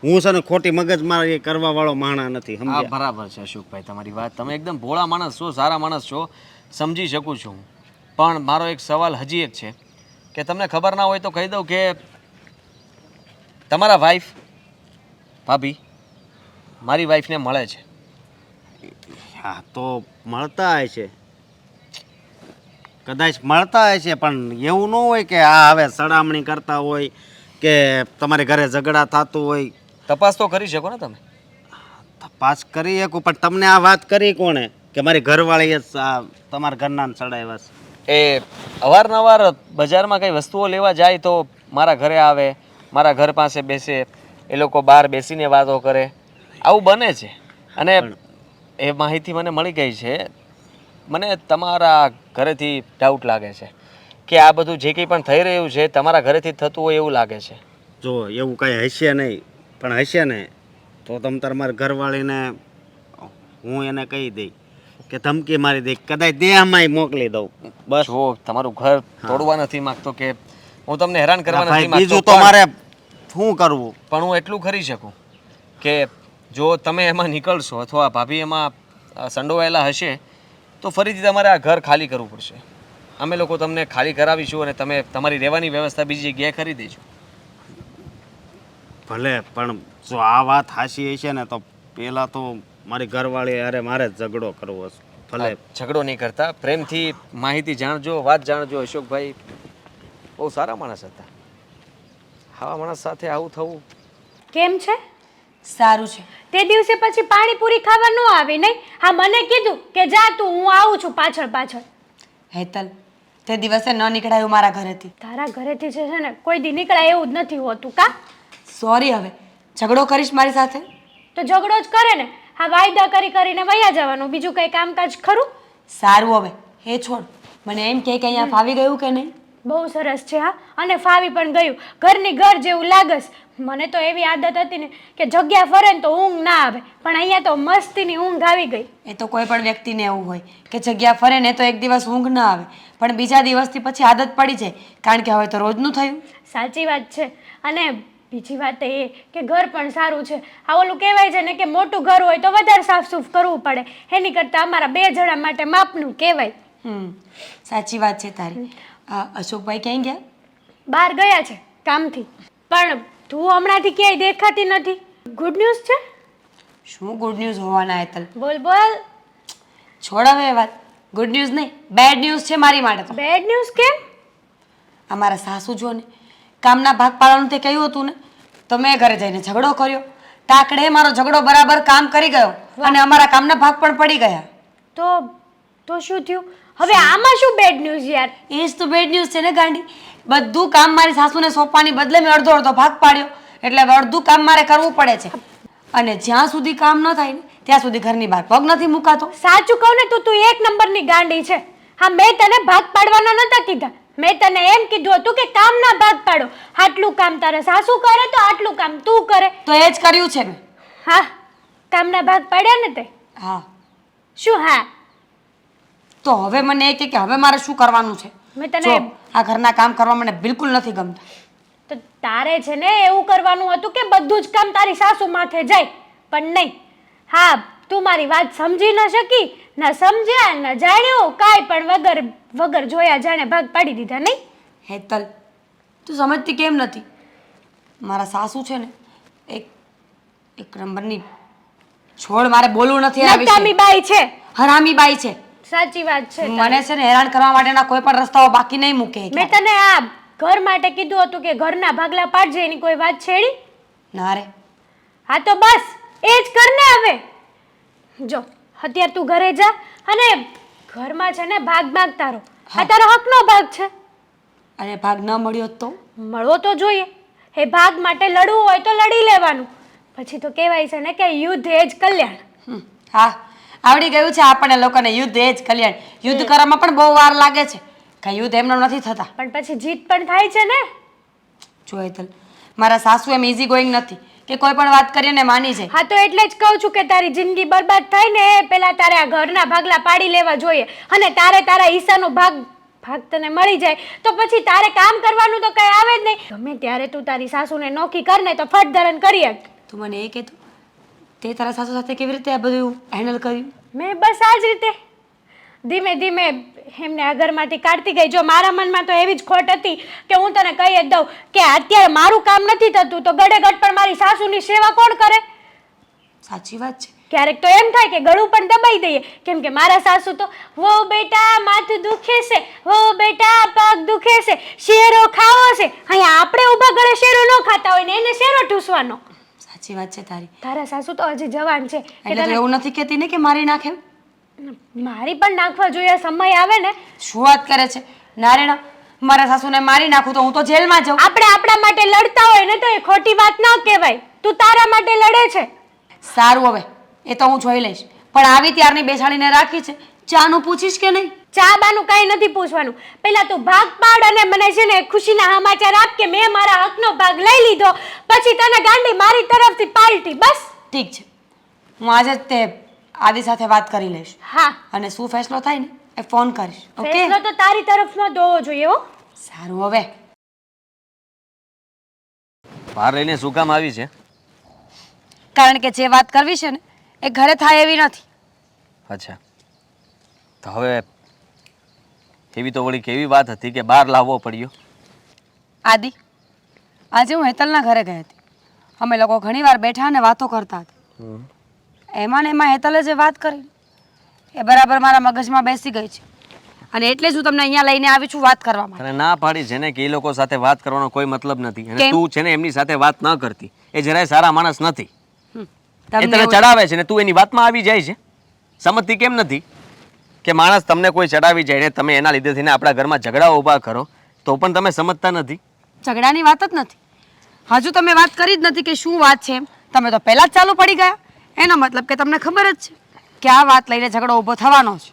હું છે ને ખોટી મગજમાં એ કરવા વાળો માણા નથી, હા, સમજ્યા? બરાબર છે અશોકભાઈ તમારી વાત. તમે એકદમ ભોળા માણસ છો, સારા માણસ છો, સમજી શકું છું. પણ મારો એક સવાલ હજી એક છે કે તમને ખબર ના હોય તો કહી દઉં કે તમારા વાઈફ ભાભી મારી વાઈફને મળે છે. હા, તો મળતા હોય છે, કદાચ મળતા હોય છે, પણ એવું ન હોય કે આ હવે સડામણી કરતા હોય કે તમારે ઘરે ઝઘડા થતું હોય. તપાસ તો કરી શકો ને તમે. તપાસ કરી શકું, પણ તમને આ વાત કરી કોણે કે મારી ઘરવાળીએ તમારા ઘરના સડાવ્યા છે? એ અવારનવાર બજારમાં કંઈ વસ્તુઓ લેવા જાય તો મારા ઘરે આવે, મારા ઘર પાસે બેસે, એ લોકો બહાર બેસીને વાતો કરે, આવું બને છે. અને એ માહિતી મને મળી ગઈ છે. મને તમારા ઘરેથી ડાઉટ લાગે છે કે આ બધું જે કંઈ પણ થઈ રહ્યું છે તમારા ઘરેથી જ થતું હોય એવું લાગે છે. જો એવું કાંઈ હશે નહીં, પણ હશે ને તો તમે તમારા ઘરવાળીને હું એને કહી દઈ કે ધમકી મારી દઈ, કદાચ દેહમાંય મોકલી દઉં. બસ. જો તમારું ઘર તોડવા નથી માંગતો કે હું તમને હેરાન કરવા ભાઈ, નથી માંગતો, બીજું તો મારે શું કરવું? પણ હું એટલું કરી શકું કે જો તમે એમાં નીકળશો અથવા ભાભી એમાં સંડોવાયેલા હશે તો ફરીથી તમારે આ ઘર ખાલી કરવું પડશે. અમે લોકો તમને ખાલી કરાવીશું અને તમે તમારી રહેવાની વ્યવસ્થા બીજી જગ્યાએ કરી દેજો. ભલે, પણ જો આ વાત હાચી હશે ને તો પહેલાં તો મારી ઘરવાળી અરે મારે જ ઝઘડો કરવો છે. ભલે ઝઘડો નહીં કરતા, પ્રેમથી માહિતી જાણજો, વાત જાણજો. અશોકભાઈ બહુ સારા માણસ હતા. આવા માણસ સાથે આવું થવું. કેમ છે? સારું છે. તે દિવસે પછી પાણીપુરી ખાવા ન આવી નહીં? હા, મને કીધું કે જા તું, હું આવું છું પાછળ પાછળ. હેતલ, તે દિવસે ન નીકળાયું મારા ઘરેથી. તારા ઘરેથી છે ને કોઈ દી નીકળાય એવું જ નથી હોતું કા? સોરી. હવે ઝઘડો કરીશ મારી સાથે તો ઝઘડો જ કરે ને. હા, વાયદા કરી કરીને વયા જવાનું, બીજું કંઈ કામકાજ ખરું? સારું. હવે હે છોડ, મને એમ કે અહીંયા ફાવી ગયું કે નહીં? બહુ સરસ છે. હા, અને ફાવી પણ ગયું. ઘરની ઘર જેવું લાગસ. મને તો એવી આદત હતી ને કે જગ્યા ફરે ને તો ઊંઘ ના આવે, પણ અહીંયા તો મસ્તીની ઊંઘ આવી ગઈ. એ તો કોઈ પણ વ્યક્તિને એવું હોય કે જગ્યા ફરે ને તો એક દિવસ ઊંઘ ના આવે, પણ બીજા દિવસથી પછી આદત પડી જાય, કારણ કે હવે તો રોજનું થયું. સાચી વાત છે. અને બીજી વાત એ કે ઘર પણ સારું છે. આ ઓલું કહેવાય છે ને કે મોટું ઘર હોય તો વધારે સાફસૂફ કરવું પડે, એની કરતાં અમારા 2 જણા માટે માપનું કહેવાય. સાચી વાત છે તારી. અશોકભાઈ ક્યાંય ગયા? બહાર ગયા છે કામથી. પણ તું હમણાંથી ક્યાંય દેખાતી નથી. ગુડ ન્યૂઝ છે? શું ગુડ ન્યૂઝ હોવાના હેતલ? બોલ બોલ. છોડ હવે એ વાત. ગુડ ન્યૂઝ નહીં, બેડ ન્યૂઝ છે મારી માટે તો. બેડ ન્યૂઝ કેમ? અમારા સાસુ જો ને કામના ભાગ પાડવાનું તે કહ્યું હતું ને, તો મેં ઘરે જઈને ઝઘડો કર્યો. ટાકડે મારો ઝઘડો બરાબર કામ કરી ગયો અને અમારા કામના ભાગ પણ પડી ગયા. તો શું થયું? હવે આમાં શું બેડ ન્યૂઝ યાર? એ જ તો બેડ ન્યૂઝ છે ને ગાંડી. બધું કામ મારી સાસુને સોંપવાની બદલે મેં અડધો અડધો ભાગ પાડ્યો, એટલે હવે અડધું કામ મારે કરવું પડે છે. અને જ્યાં સુધી કામ ન થાય ને ત્યાં સુધી ઘરની બહાર પગ નથી મુકાતો. સાચું કહું ને તો તું 1 નંબરની ગાંડી છે. હા, મેં તને ભાગ પાડવાના નતા કીધા. મેં તને એમ કીધું હતું કે કામના ભાગ પાડો. આટલું કામ તારા સાસુ કરે તો આટલું કામ તું કરે. તો એ જ કર્યું છે મેં. હા, કામના ભાગ પાડ્યા ને તે? હા. શું હા? તો હવે મને એ કે હવે મારે શું કરવાનું છે? મેં તને જો, આ ઘરના કામ કરવા મને બિલકુલ નથી ગમતા. તો તારે છે ને એવું કરવાનું હતું કે બધું જ કામ તારી સાસુ માથે જાય, પણ નહીં. હા, તું મારી વાત સમજી ન શકી, ન સમજ્યા ન જાણ્યું, કાંઈ પણ વગર જોયા જાણે ભાગ પાડી દીધા નહીં? હેતલ, તું સમજતી કેમ નથી? મારા સાસુ છે ને એક નંબરની છોડ. મારે બોલવું નથી આ વિશે. નકામી બાઈ છે. હરામી બાઈ છે. સાચી વાત છે મને છે ને હેરાન કરવા માટેના કોઈ પણ રસ્તાઓ બાકી નહીં મૂકે. મેં તને આ ઘર માટે કીધું હતું કે ઘરના ભાગલા પાડજે, એની કોઈ વાત છેડી? ના રે, હા તો બસ એ જ કરને હવે. જો અત્યારે તું ઘરે જા અને ઘરમાં છે ને ભાગ તારો. આ તારો હકનો ભાગ છે, અને ભાગ ન મળ્યો તો? મળવો તો જોઈએ. એ ભાગ માટે લડવું હોય તો લડી લેવાનું. પછી તો કહેવાય છે ને કે યુદ્ધ એ જ કલ્યાણ. હા, આવડી ગયું છે આપણને લોકોને યુદ્ધ એ જ કલ્યાણ. યુદ્ધ કરવામાં પણ બહુ વાર લાગે છે, કઈ યુદ્ધ એમનો નથી થતા. પણ પછી જીત પણ થાય છે ને. જો હેતલ, મારા સાસુ એમ ઇઝી ગોઈંગ નથી કે કોઈ પણ વાત કરીને માની જાય. હા તો એટલે જ કહું છું કે તારી જિંદગી બરબાદ થાય ને એ પહેલા તારે આ ઘરના ભાગલા પાડી લેવા જોઈએ. અને તારા હિસ્સાનો ભાગ તને મળી જાય તો પછી તારે કામ કરવાનું તો કઈ આવે જ નહીં. ગમે ત્યારે તું તારી સાસુને નોખી કર ને તો ફટ ધરણ કરી આપ. તું મને એ કહેતો, તે તારા સાસુ સાથે કેવી રીતે આ બધું હેન્ડલ કર્યું? મેં બસ આ જ રીતે ધીમે ધીમે એમને આ ઘરમાંથી કાઢતી ગઈ. જો મારા મનમાં તો એવી જ ખોટ હતી કે હું તને કહી જ દઉં કે અત્યારે મારું કામ નથી થતું તો ગળે ગટ પણ મારી સાસુની સેવા કોણ કરે? સાચી વાત છે. ક્યારેક તો એમ થાય કે ગળું પણ દબાઈ દઈએ, કેમ કે મારા સાસુ તો વો બેટા માથું દુખે છે, વો બેટા પગ દુખે છે, શેરો ખાવો છે. અહીંયા આપણે ઊભા ગળે શેરો ન ખાતા હોય ને એને શેરો ઠૂસવાનો. સાચી વાત છે તારી. તારા સાસુ તો હજી જવાન છે એટલે તું એવું નથી કહેતી ને કે મારી નાખે? મારી પણ નાખવા જોઈએ, સમય આવે ને. શું વાત કરે છે નારેણા? મારા સાસુને મારી નાખું તો હું તો જેલમાં જાઉં. આપણે આપણા માટે લડતા હોય ને તો એ ખોટી વાત ન કહેવાય. તું તારા માટે લડે છે. સારું, હવે એ તો હું જોઈ લઈશ. પણ આવી ત્યારની બેસાડીને રાખી છે, ચાનું પૂછીશ કે નહીં? ચા બાનું કઈ નથી પૂછવાનું. પહેલા તું ભાગ પાડ અને મને છે ને ખુશીના સમાચાર આપ કે મેં મારા હકનો ભાગ લઈ લીધો. પછી તને ગાંડી મારી તરફથી પાલટી. બસ ઠીક છે, હું આજે જ તે આદિ સાથે વાત કરી લઈશ. હા, અને શું ફેસલો થાય ને એ ફોન કરીશ. ઓકે? ફેસલો તો તારી તરફનો દોવો જોઈએ હો. સારું, હવે બહાર રહીને શું કામ આવી છે? કારણ કે જે વાત કરવી છે ને એ ઘરે થાય એવી નથી. અચ્છા, તો હવે એવી તો વળી કેવી વાત હતી કે બહાર લાવવો પડ્યો? આદિ, આજે હું હેતલના ઘરે ગઈ હતી. અમે લોકો ઘણીવાર બેઠા અને વાતો કરતા હતા. એમાં ને એમાં હેતલે જે વાત કરી એ બરાબર મારા મગજમાં બેસી ગઈ છે. અને એટલે જ હું તમને અહીંયા લઈને આવી છું વાત કરવા માટે. તને ના પાડી છે ને કે એ લોકો સાથે વાત કરવાનો કોઈ મતલબ નથી. અને કેમ? તું છે ને એમની સાથે વાત ન કરતી. એ જરાય સારા માણસ નથી. એ તમને તને એવું- ચડાવે છે ને તું એની વાતમાં આવી જાય છે. સમજતી કેમ નથી કે માણસ તમને કોઈ ચડાવી જાય ને તમે એના લીધે થઈને આપણા ઘરમાં ઝઘડા ઊભા કરો તો પણ તમે સમજતા નથી? ઝઘડાની વાત જ નથી. હજુ તમે વાત કરી જ નથી કે શું વાત છે એમ. તમે તો પહેલા જ ચાલુ પડી ગયા. એનો મતલબ કે તમને ખબર જ છે કે આ વાત લઈને ઝઘડો ઊભો થવાનો છે.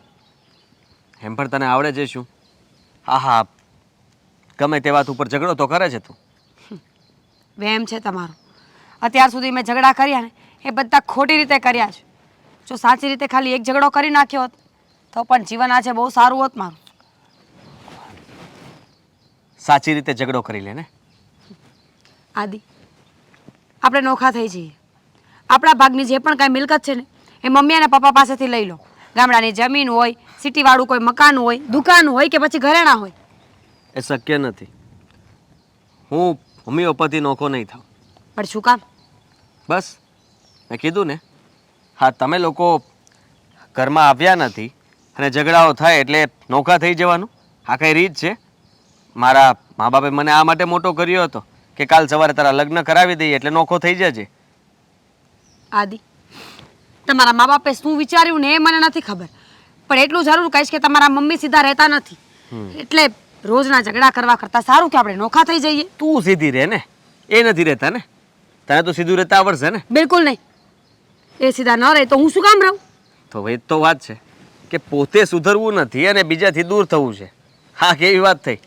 એમ પણ તને આવડે છે શું? હા હા, ગમે તે વાત ઉપર ઝઘડો તો કરે છે તું. વહેમ છે તમારો. અત્યાર સુધી મેં ઝઘડા કર્યા ને એ બધા ખોટી રીતે કર્યા છે. જો સાચી રીતે ખાલી એક ઝઘડો કરી નાખ્યો હોત તો પણ જીવન આજે બહુ સારું હોત મારું. સાચી રીતે ઝઘડો કરી લે ને. આદિ, આપણે નોખા થઈ જઈએ. આપણા ભાગની જે પણ કાંઈ મિલકત છે ને એ મમ્મી અને પપ્પા પાસેથી લઈ લો. ગામડાની જમીન હોય, સિટીવાળું કોઈ મકાન હોય, દુકાન હોય કે પછી ઘરેણાં હોય. એ શક્ય નથી. હું હોમિયોપેથી નોખો નહીં થાઉં. પણ શું કામ? બસ મેં કીધું ને. હા, તમે લોકો ઘરમાં આવ્યા નથી અને ઝઘડાઓ થાય એટલે નોખા થઈ જવાનું? આ કઈ રીત છે? મારા મા બાપે મને આ માટે મોટો કર્યો હતો કે કાલ સવારે તારા લગ્ન કરાવી દઈએ એટલે નોખો થઈ જજે. આદિ, તમારા મા બાપે શું વિચાર્યું ને એ મને નથી ખબર, પણ એટલું જરૂર કહીશ કે તમારા મમ્મી સીધા રહેતા નથી. એટલે રોજના ઝઘડા કરવા કરતાં સારું કે આપણે નોખા થઈ જઈએ. તું સીધી રહે ને, એ નથી રહેતા ને. તને તો સીધું રહેતા આવડશે ને? બિલકુલ નહીં. એ સીધા ન રહે તો હું શું કામ રહું? તો એ તો વાત છે કે પોતે સુધરવું નથી અને બીજાથી દૂર થવું છે. હા, કેવી વાત થઈ.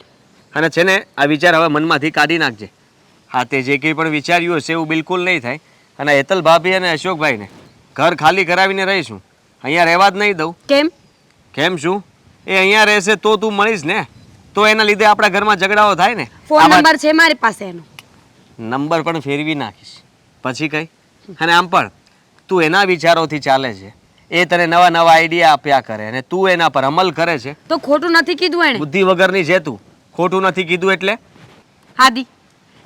અને છે ને આ વિચાર હવે મનમાંથી કાઢી નાખજે. હા, તે જે કંઈ પણ વિચાર્યું હશે એવું બિલકુલ નહીં થાય. અને હેતલ ભાભી અને અશોકભાઈને ઘર ખાલી કરાવીને રહીશું. અહીંયા રહેવા જ નહીં દઉં. કેમ? કેમ શું? એ અહીંયા રહેશે તો તું મળીશ ને, તો એના લીધે આપણા ઘરમાં ઝઘડાઓ થાય ને. ફોન આ વાત- નંબર છે મારી પાસે એનો. નંબર પણ ફેરવી નાખીશ પછી કઈ. અને આમ પણ તું એના વિચારોથી ચાલે છે. એ તને નવા નવા આઈડિયા આપ્યા કરે અને તું એના પર અમલ કરે છે. તો ખોટું નથી કીધું એણે. બુદ્ધિ વગરની છે તું. ખોટું નથી કીધું એટલે? આદિ,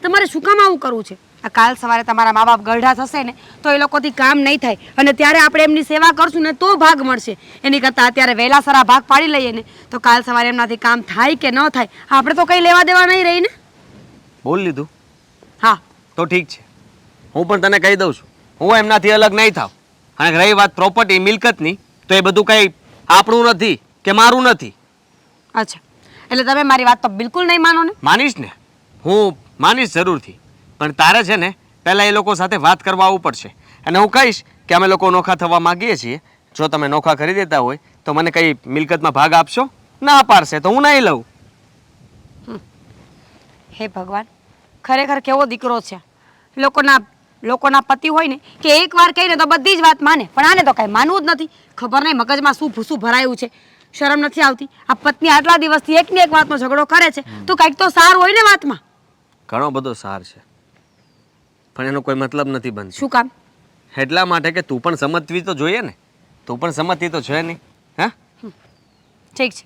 તમારે શું કામ આવું કરવું છે? આ કાલ સવારે તમારા મા બાપ ગરઢા થશે ને તો એ લોકોથી કામ નહીં થાય અને ત્યારે આપણે એમની સેવા કરશું ને તો ભાગ મળશે. એની કરતાં અત્યારે વહેલાસરા ભાગ પાડી લઈએ ને તો કાલ સવારે એમનાથી કામ થાય કે ન થાય આપણે તો કંઈ લેવા દેવા નહીં રહી ને. બોલ લીધું? હા તો ઠીક છે, હું પણ તને કહી દઉં છું, હું એમનાથી અલગ નહીં થાવ. અને રહી વાત પ્રોપર્ટી મિલકતની, તો એ બધું કંઈ આપણું નથી કે મારું નથી. અચ્છા, એટલે તમે મારી વાત તો બિલકુલ નહીં માનો ને? માનીશ ને, હું માનીશ જરૂરથી, પણ તારે છે ને પહેલાં એ લોકો સાથે વાત કરવા આવવું પડશે. અને હું કહીશ કે અમે લોકો નોખા થવા માગીએ છીએ, જો તમે નોખા કરી દેતા હોય તો મને કંઈ મિલકતમાં ભાગ આપશો? ના પાડશે તો હું નહીં લઉં. હે ભગવાન, ખરેખર કેવો દીકરો છે. લોકોના પતિ હોય ને કે એકવાર કહીને તો બધી જ વાત માને, પણ આને તો કાંઈ માનવું જ નથી. ખબર નહીં મગજમાં શું ભૂસું ભરાયું છે. શરમ નથી આવતી? આ પત્ની આટલા દિવસથી એકની એક વાતનો ઝઘડો કરે છે, તો કાંઈક તો સાર હોય ને વાતમાં. ઘણો બધો સાર છે, પણ એનો કોઈ મતલબ નથી બનતો. શું કામ? એટલા માટે કે તું પણ સમજવી તો જોઈએ ને. તું પણ સમજતી તો છે નહીં. હા, ઠીક છે,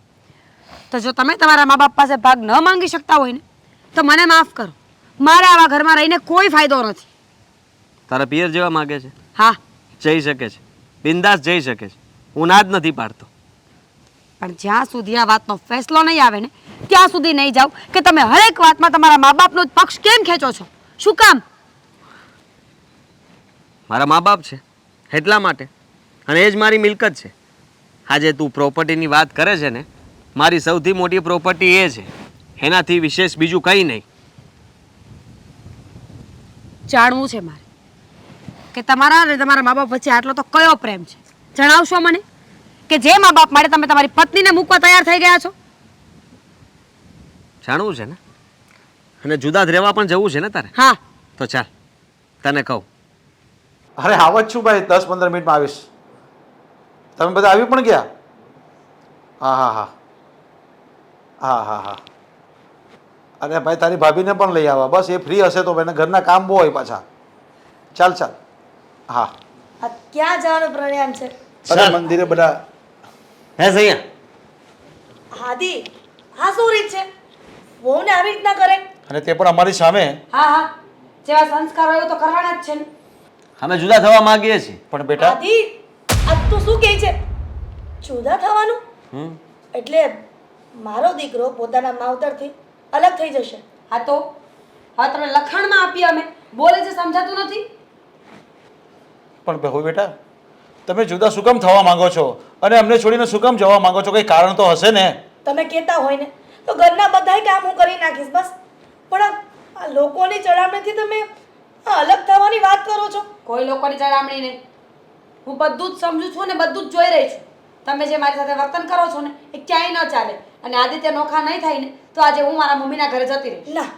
તો જો તમે તમારા મા બાપ પાસે ભાગ ન માંગી શકતા હોય ને તો મને માફ કરો. મારા આવા ઘરમાં રહીને કોઈ ફાયદો નથી. તારા પિયર જેવા માગે છે? હા, જઈ શકે છે, બિંદાસ જઈ શકે છે, હું ના જ નથી પાડતો. પણ જ્યાં સુધી આ વાતનો ફેસલો નહીં આવે ને ત્યાં સુધી નહીં જાઓ કે તમે હરેક વાતમાં તમારા મા બાપનો જ પક્ષ કેમ ખેંચો છો? શું કામ? મારા મા બાપ છે એટલા માટે, અને એ જ મારી મિલકત છે. આજે તું પ્રોપર્ટીની વાત કરે છે ને, મારી સૌથી મોટી પ્રોપર્ટી એ છે, એનાથી વિશેષ બીજું કંઈ નહીં. જાણવું છે મારે કે તમારા અને તમારા મા બાપ વચ્ચે આટલો તો કયો પ્રેમ છે. જણાવશો મને કે જે મા બાપ માટે તમે તમારી પત્નીને મૂકવા તૈયાર થઈ ગયા છો? જાણવું છે ને, અને જુદા જ રહેવા પણ જવું છે ને તારે? હા. તો ચાલ તને કહું. અરે આવ જ છું ભાઈ, 10-15 મિનિટમાં આવીશ. તમે બધા આવી પણ ગયા? હા હા હા હા હા હા. અરે ભાઈ તારી ભાભીને પણ લઈ આવવા, બસ એ ફ્રી હશે તો એને ઘરના કામ બહુ હોય પાછા. ચાલ ચાલ. હા. આ ક્યાં જવાનું પ્રણ્યામ છે? અરે મંદિરે બધા. હે સૈયા, હાદી, હા શું રીત છે? વહુને આવી રીતના કરે? અને તે પણ અમારી સામે. હા હા, જેવા સંસ્કાર હોય તો કરવાના જ છે ને. અમે જુદા થવા માંગીએ છીએ. પણ બેટા હાદી, આ તું શું કહે છે? જુદા થવાનું? એટલે મારો દીકરો પોતાના માવતરથી અલગ થઈ જશે? હા તો હા, તમે લખાણમાં આપી અમે બોલે છે, સમજાતું નથી? પણ બહુ બેટા તમે જુદા શું કામ થવા માંગો છો અને અમને છોડીને શું કામ જવા માંગો છો? કંઈ કારણ તો હશે ને? તમે કહેતા હોય ને તો ઘરના બધાય કામ હું કરી નાખીશ બસ. પણ આ લોકોની ચડામણીથી તમે આ અલગ થવાની વાત કરો છો? કોઈ લોકોની ચડામણી નહીં. હું બધું જ સમજુ છું ને બધું જ જોઈ રહી છું. તમે જે મારી સાથે વર્તન કરો છો ને એ ક્યાંય ન ચાલે. અને આદિત્ય નોખા નહીં થાય ને તો આજે હું મારા મમ્મીના ઘરે જતી રહીશ. ના,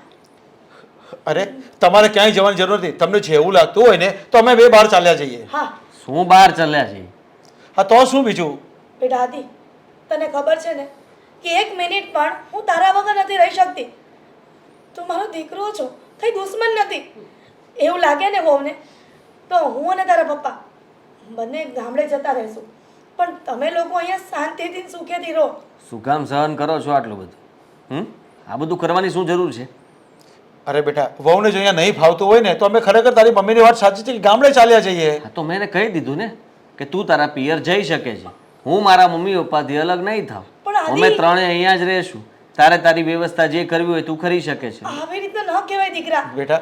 અરે તમારે ક્યાંય જવાની જરૂર નથી. તમને જેવું લાગતું હોય ને તો અમે બે બહાર ચાલ્યા જઈએ. હા શું બહાર ચાલ્યા છીએ? હા તો શું બીજું? બેટા હાદી, તને ખબર છે ને કે 1 મિનિટ પણ હું તારા વગર નથી રહી શકતી. તું મારો દીકરો છો, કઈ દુશ્મન નથી. એવું લાગે ને વહુને તો હું અને તારા પપ્પા બંને ગામડે જતા રહીશું, પણ તમે લોકો અહીંયા શાંતિથી સુખેથી રહો. શું કામ સહન કરો છો આટલું બધું? આ બધું કરવાની શું જરૂર છે? અરે બેટા વહુને જો અહીંયા નહીં ફાવતું હોય ને તો અમે ખરેખર તારી મમ્મીની વાત સાચી છે કે ગામડે ચાલ્યા જઈએ. હા તો મેં એને કહી દીધું ને કે તું તારા પિયર જઈ શકે છે, હું મારા મમ્મી પપ્પાથી અલગ નહીં થાવ. પણ આદિ- અમે ત્રણેય અહીંયા જ રહીશું. તારે તારી વ્યવસ્થા જે કરવી હોય તું કરી શકે છે. આવી રીતે ન કહેવાય દીકરા. બેટા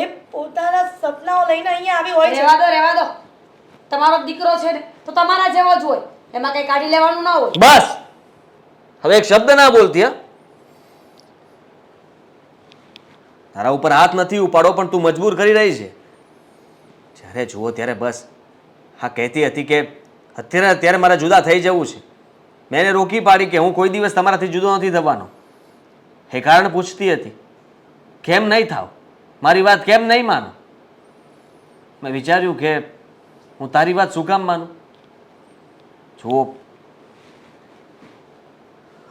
એ પોતાના સપનાઓ લઈને અહીંયા આવી હોય છે. રહેવા દો. તમારો દીકરો છે ને તો તમારા જેવો જ હોય, એમાં કઈ કાઢી લેવાનું ના હોય. બસ હવે એક શબ્દ ના બોલતી. હા, તારા ઉપર હાથ નથી ઉપાડો પણ તું મજબૂર કરી રહી છે. જ્યારે જુઓ ત્યારે બસ હા કહેતી હતી કે અત્યારે મારે જુદા થઈ જવું છે. મેં એને રોકી પાડી કે હું કોઈ દિવસ તમારાથી જુદો નથી થવાનો. એ કારણ પૂછતી હતી કેમ નહીં થાવ, મારી વાત કેમ નહીં માનો. મેં વિચાર્યું કે હું તારી વાત શું કામ માનું. જુઓ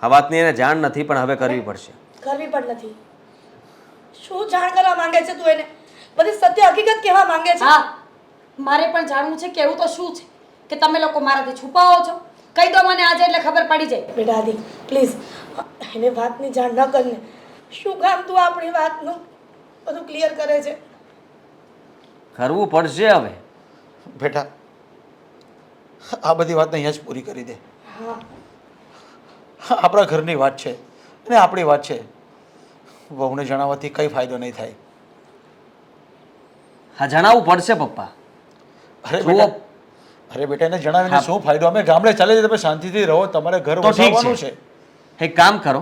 આ વાતની એને જાણ નથી પણ હવે કરવી પડશે. કરવી પણ નથી. શું જાણ કરવા માંગે છે તું એને? બધી સત્ય હકીકત કહેવા માંગે છે? હા, મારે પણ જાણવું છે કે એવું તો શું છે કે તમે લોકો મારાથી છુપાવો છો? કહી દો મને આજે એટલે ખબર પડી જાય. બેટા આદિ પ્લીઝ એને વાતની જાણ ન કરને. શું કામ તું આપણી વાતનું બધું ક્લિયર કરે છે? કરવું પડશે હવે. બેટા આ બધી વાતને અહીંયા જ પૂરી કરી દે. હા આપણા ઘરની વાત છે અને આપણી વાત છે. વહુને જણાવવાથી કંઈ ફાયદો નહીં થાય. હા, જણાવવું પડશે પપ્પા. અરે જુઓ. બેટા અરે બેટા એને જણાવીને હા. શું ફાયદો? અમે ગામડે ચાલે છે, તમે શાંતિથી રહો, તમારે ઘર તો ઠીક વસાવવાનું છે. છે. એક કામ કરો,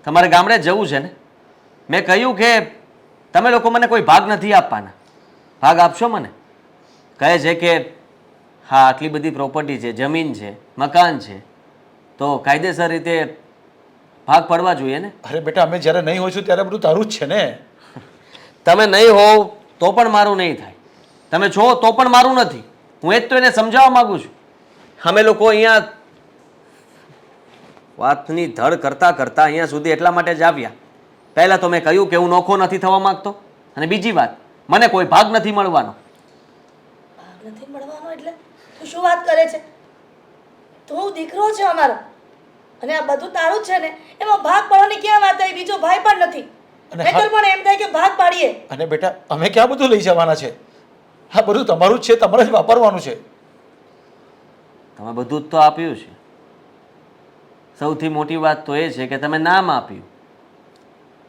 તમારે ગામડે જવું છે ને? મેં કહ્યું કે તમે લોકો મને કોઈ ભાગ નથી આપવાના. ભાગ આપશો મને? કહે છે કે હા, આટલી બધી પ્રોપર્ટી છે, જમીન છે, મકાન છે, તો કાયદેસર રીતે ભાગ પડવા જોઈએ ને. અરે બેટા અમે જ્યારે નહીં હોઈશું ત્યારે બધું તારું જ છે ને. તમે નહીં હોવ તો પણ મારું નહીં થાય, તમે છો તો પણ મારું નથી. હું એ જ તો એને સમજાવવા માંગુ છું. અમે લોકો અહીંયા વાતની ધડ કરતાં કરતાં અહીંયા સુધી એટલા માટે જ આવ્યા. પહેલાં તો મેં કહ્યું કે હું નોખો નથી થવા માંગતો, અને બીજી વાત, મને કોઈ ભાગ નથી મળવાનો. ભાગ નથી મળવાનો એટલે તું શું વાત કરે છે? તું દીકરો છે અમારો, અને આ બધું તારું જ છે ને, એમાં ભાગ પાડવાની ક્યાં વાત આવી? બીજો ભાઈ પણ નથી. અને નહીંતર પણ એમ થાય કે ભાગ પાડીએ. અને બેટા અમે ક્યાં બધું લઈ જવાના છે? હા, બધું તમારું જ છે, તમારે જ વાપરવાનું છે. તમે બધું જ તો આપ્યું છે. સૌથી મોટી વાત તો એ છે કે તમે નામ આપ્યું.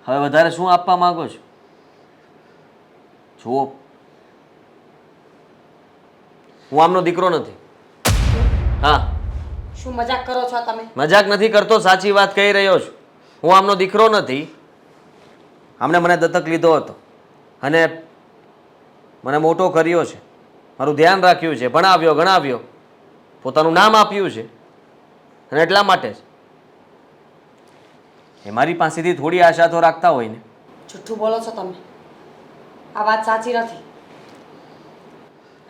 હવે વધારે શું આપવા માંગો છો? જુઓ, હું આમનો દીકરો નથી. હા, શું મજાક કરો છો તમે? મજાક નથી કરતો, સાચી વાત કહી રહ્યો છું. હું આમનો દીકરો નથી. આમણે મને દત્તક લીધો હતો અને મને મોટો કર્યો છે, મારું ધ્યાન રાખ્યું છે, ભણાવ્યો, ગણાવ્યો, પોતાનું નામ આપ્યું છે, અને એટલા માટે જ એ મારી પાસેથી થોડી આશા તો રાખતા હોય ને. જુઠ્ઠું બોલો છો તમે. આ વાત સાચી નથી.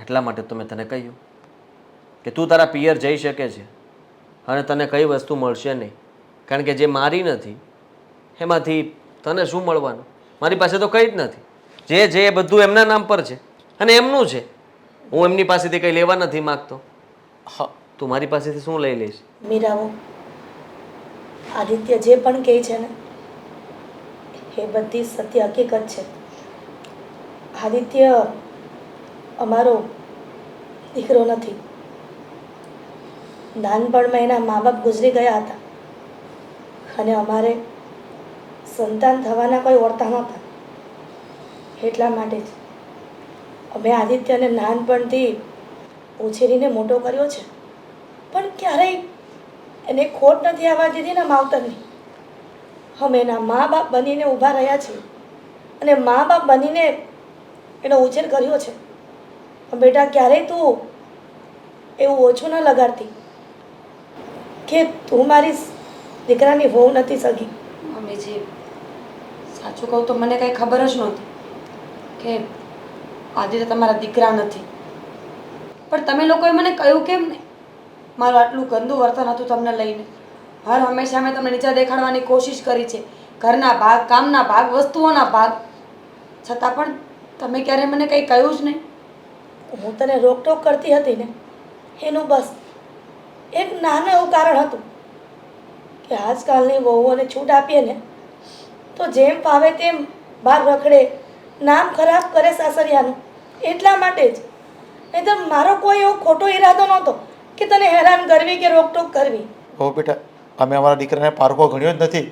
એટલા માટે તો મેં તને કહ્યું કે તું તારા પિયર જઈ શકે છે અને તને કઈ વસ્તુ મળશે નહીં, કારણ કે જે મારી નથી એમાંથી તને શું મળવાનું? મારી પાસે તો કંઈ જ નથી. જે જે એ બધું એમના નામ પર છે અને એમનું છે. હું એમની પાસેથી કંઈ લેવા નથી માગતો. હા, તું મારી પાસેથી શું લઈ લઈશ? મીરાઓ, આદિત્ય જે પણ કહે છે ને એ બધી સત્ય હકીકત છે. આદિત્ય અમારો દીકરો નથી. નાનપણમાં એના મા બાપ ગુજરી ગયા હતા અને અમારે સંતાન થવાના કોઈ ઓળતા નહોતા. એટલા માટે જ અમે આદિત્યને નાનપણથી ઉછેરીને મોટો કર્યો છે, પણ ક્યારેય એને ખોટ નથી આવવા દીધી ને માવતરની. અમે એના મા બાપ બનીને ઊભા રહ્યા છીએ અને મા બાપ બનીને એનો ઉછેર કર્યો છે. બેટા, ક્યારેય તું એવું ઓછું ન લગાડતી કે તું મારી દીકરાની વહુ નથી સગી. મમ્મીજી, સાચું કહું તો મને કંઈ ખબર જ નહોતી કે આદિત્ય તમારા દીકરા નથી. પણ તમે લોકોએ મને કહ્યું કેમ નહીં? મારું આટલું ગંદુ વર્તન હતું તમને લઈને. હર હંમેશા મેં તમને નીચે દેખાડવાની કોશિશ કરી છે, ઘરના ભાગ, કામના ભાગ, વસ્તુઓના ભાગ, છતાં પણ તમે ક્યારે મને કંઈ કહ્યું જ નહીં. હું તને રોકટોક કરતી હતી ને, એનું બસ એક નાનું એવું કારણ હતું કે આજકાલની વહુઓને છૂટ આપીએ ને તો જેમ ફાવે તેમ બહાર રખડે, નામ ખરાબ કરે સાસરિયાનું. એટલા માટે જ. નહીં તો મારો કોઈ એવો ખોટો ઈરાદો નહોતો કે તને હેરાન કરવી કે રોકટોક કરવી. હો બેટા, અમે અમારા દીકરાને પારકો ગણ્યો જ નથી,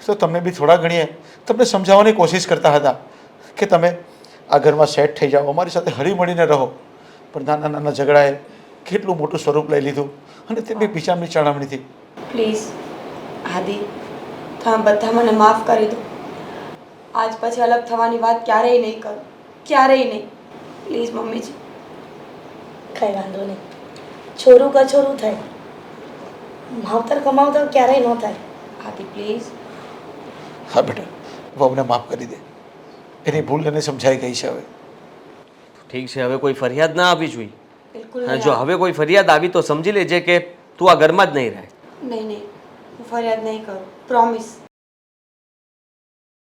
તો તમને બી થોડા ગણીએ. તમને સમજાવવાની કોશિશ કરતા હતા કે તમે આ ઘરમાં સેટ થઈ જાઓ, અમારી સાથે હળીમળીને રહો. પણ નાના નાના ઝઘડાએ કેટલું મોટું સ્વરૂપ લઈ લીધું, અને તે બી પીછામની ચણામણીથી. પ્લીઝ આદિ, તમે બધા મને માફ કરી દો. આજ પછી અલગ થવાની વાત ક્યારેય નહીં કરો, ક્યારેય નહીં. પ્લીઝ મમ્મીજી. કંઈ વાંધો નહીં, છોરું કછોરું થાય, માવતર કમાવતર ક્યારેય ન થાય. આદિ પ્લીઝ. હા બેટા, વહુને માફ કરી દે. એની ભૂલ એને સમજાઈ ગઈ છે હવે. ઠીક છે, હવે કોઈ ફરિયાદ ના આવવી જોઈએ. બિલકુલ અને નહીં. જો હવે કોઈ ફરિયાદ આવી તો સમજી લેજે કે તું આ ઘરમાં જ નહીં રહે. નહીં નહીં, હું ફરિયાદ નહીં કરું, પ્રોમિસ.